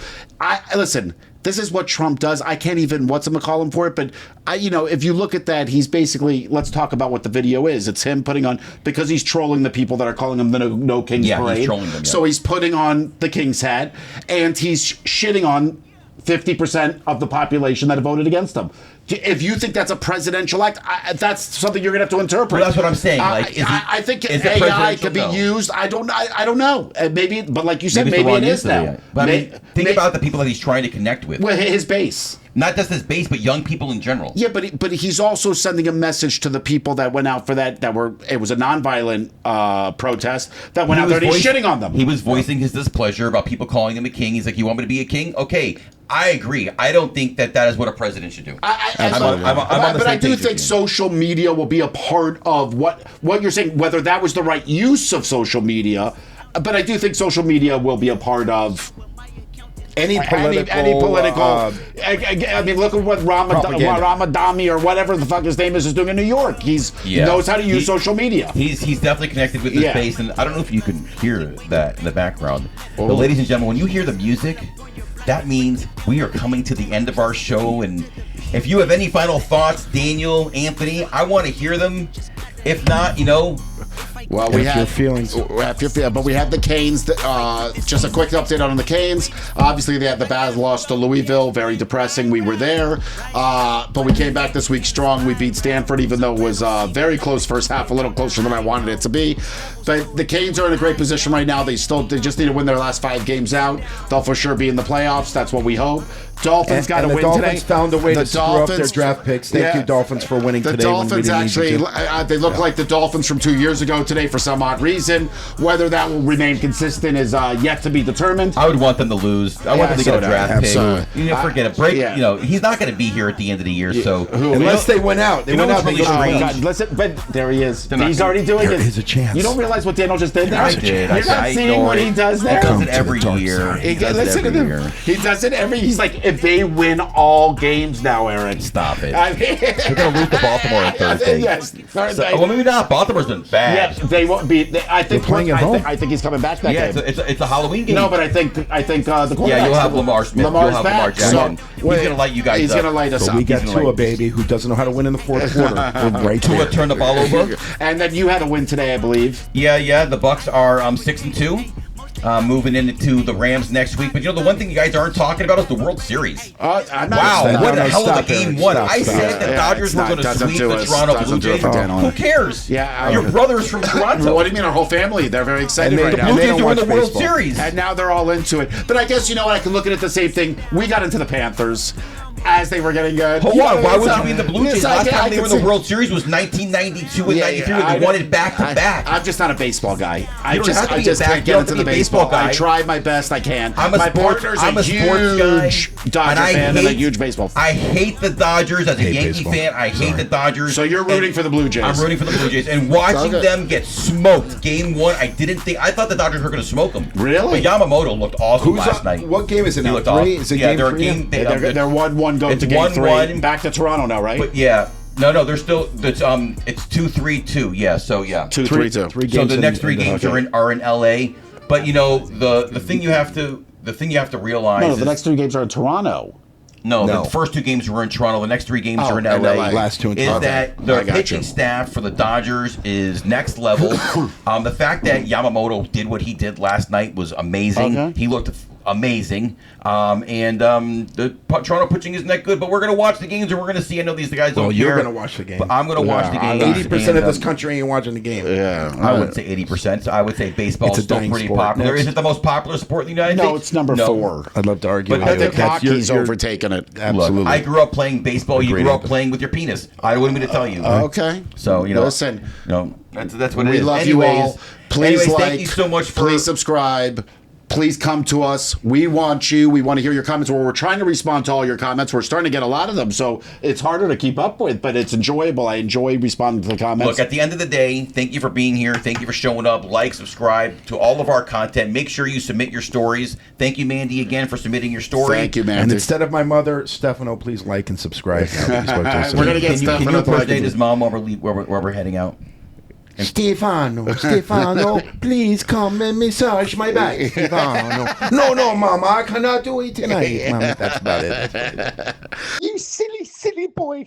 Listen, this is what Trump does. I can't even call him for it, but if you look at that, he's basically, let's talk about what the video is. It's him putting on, because he's trolling the people that are calling him the No King's Parade. He's trolling them. Yeah. So he's putting on the king's hat, and he's shitting on 50% of the population that voted against him. If you think that's a presidential act, that's something you're going to have to interpret. Well, that's what I'm saying. Like, I think is it AI could be presidential? No. used. I don't know. Maybe, but like you said, it's the maybe wrong it is use of the now. AI. But I mean, think about the people that he's trying to connect with. Well, his base. Not just his base, but young people in general. Yeah, but he's also sending a message to the people that went out for that it was a nonviolent protest that went out there and he's shitting on them. He was voicing his displeasure about people calling him a king. He's like, you want me to be a king? Okay, I agree. I don't think that is what a president should do. I'm on the But same I do page with think you. social media will be a part of what you're saying, whether that was the right use of social media. But I do think social media will be a part of any political. I mean, look at what Ramadami or whatever the fuck his name is doing in New York. He knows how to use social media. He's definitely connected with this base, and I don't know if you can hear that in the background. But ladies and gentlemen, when you hear the music, that means we are coming to the end of our show. And if you have any final thoughts, Daniel, Anthony, I want to hear them. If not, Well, we After had feelings. but we had the Canes. Just a quick update on the Canes. Obviously, they had the bad loss to Louisville. Very depressing. We were there, but we came back this week strong. We beat Stanford, even though it was very close first half, a little closer than I wanted it to be. But the Canes are in a great position right now. They just need to win their last 5 games out. They'll for sure be in the playoffs. That's what we hope. Dolphins got to win today. The today. Dolphins found a way to screw up their draft picks. Thank you, Dolphins, for winning the today. Dolphins actually, they look like the Dolphins from 2 years ago today for some odd reason. Whether that will remain consistent is yet to be determined. I would want them to lose. I want them to get a draft pick. Absolutely. Forget a break. He's not going to be here at the end of the year. So unless they went out, they went out. Really listen, but there he is. He's already doing There it. is a chance. You don't realize what Daniel just did there? I did. You're not seeing what he does there. He does it every year. Listen to him. He does it every. He's like, if they win all games now, Aaron. Stop it. They're going to lose to Baltimore on Thursday. Yes. Thursday. Well, maybe not. Baltimore's been bad. Yeah, they won't be. I think playing at home. I think he's coming back that game. It's a Halloween game. No, but I think the quarterback. Yeah, you'll have Lamar Smith. Lamar's you'll have back. Lamar Jackson. So, he's going to light you guys He's up. going to light us So up. we got Tua, baby, who doesn't know how to win in the fourth quarter. We're right Tua there. turned the ball over. And then you had a win today, I believe. Yeah. The Bucs are 6-2. Moving into the Rams next week. But the one thing you guys aren't talking about is the World Series. Wow, what the hell of a game one. I said the Dodgers were going to sweep the Toronto Blue Jays. Who cares? Yeah, your brother's from Toronto. What do you mean? Our whole family? They're very excited And right they- now. Blue they Jays don't are in the watch World baseball. Series. And now they're all into it. But I guess, I can look at it the same thing. We got into the Panthers as they were getting good. Hold on, why would you be in the Blue Jays? Yes, Last time they were in the see- World Series was 1992 and 93, and they won it back to back. I'm just not a baseball guy. I You don't have just to be can't a get you don't into have the to be a baseball baseball. guy. I try my best. I can. I'm My a sports guy. huge Dodger fan and a huge baseball fan. I hate the Dodgers as a Yankee baseball. fan. I hate the Dodgers. So you're rooting for the Blue Jays. I'm rooting for the Blue Jays. And watching Okay. them get smoked game one, I thought the Dodgers were going to smoke them. Really? But Yamamoto looked awesome last night. What game is it He now? looked 3? awesome. Is it Yeah, game they're 3? game. They're 1-1 going It's to game 3. 1-1. Back to Toronto now, right? But yeah, No, they're still. It's 2-3-2. Yeah, so yeah, 2-3-2. So the next three games are in LA. But you know the thing you have to realize. No, is the next 3 games are in Toronto. No, the first 2 games were in Toronto. The next 3 games are in LA. Last 2 in Is Toronto. that the pitching staff for the Dodgers is next level. The fact that Yamamoto did what he did last night was amazing. Okay. He looked amazing. The Toronto pitching isn't that good, but we're going to watch the games and we're going to see. I know these guys don't you're care. going to watch the game. But I'm going to watch the game. 80% of this country ain't watching the game. Yeah. I wouldn't say 80%. I would say baseball It's a is still dying pretty sport. popular. Next. Is it the most popular sport in the United States? No, it's number 4. I'd love to argue. But with I you. think That's- hockey's you're- overtaken it. Absolutely. Look, I grew up playing baseball. You Agreed. grew up playing with your penis. I wouldn't mean to tell you. Okay. So listen. That's what it We is. love you all. Please anyways, like. thank you so much for. Please subscribe. Please come to us. We want you. We want to hear your comments. We're trying to respond to all your comments. We're starting to get a lot of them, so it's harder to keep up with, but it's enjoyable. I enjoy responding to the comments. Look, at the end of the day, thank you for being here. Thank you for showing up. Like, subscribe to all of our content. Make sure you submit your stories. Thank you, Mandy, again for submitting your story. Thank you, And Mandy. instead of my mother, Stefano, please like and subscribe. Now that you spoke to us. We're gonna get Can you Stefano to like impersonate it. his mom while we're heading out? Stefano, please come and massage my back. Stefano. No, Mama, I cannot do it tonight. Mama, that's about it. You silly, silly boy.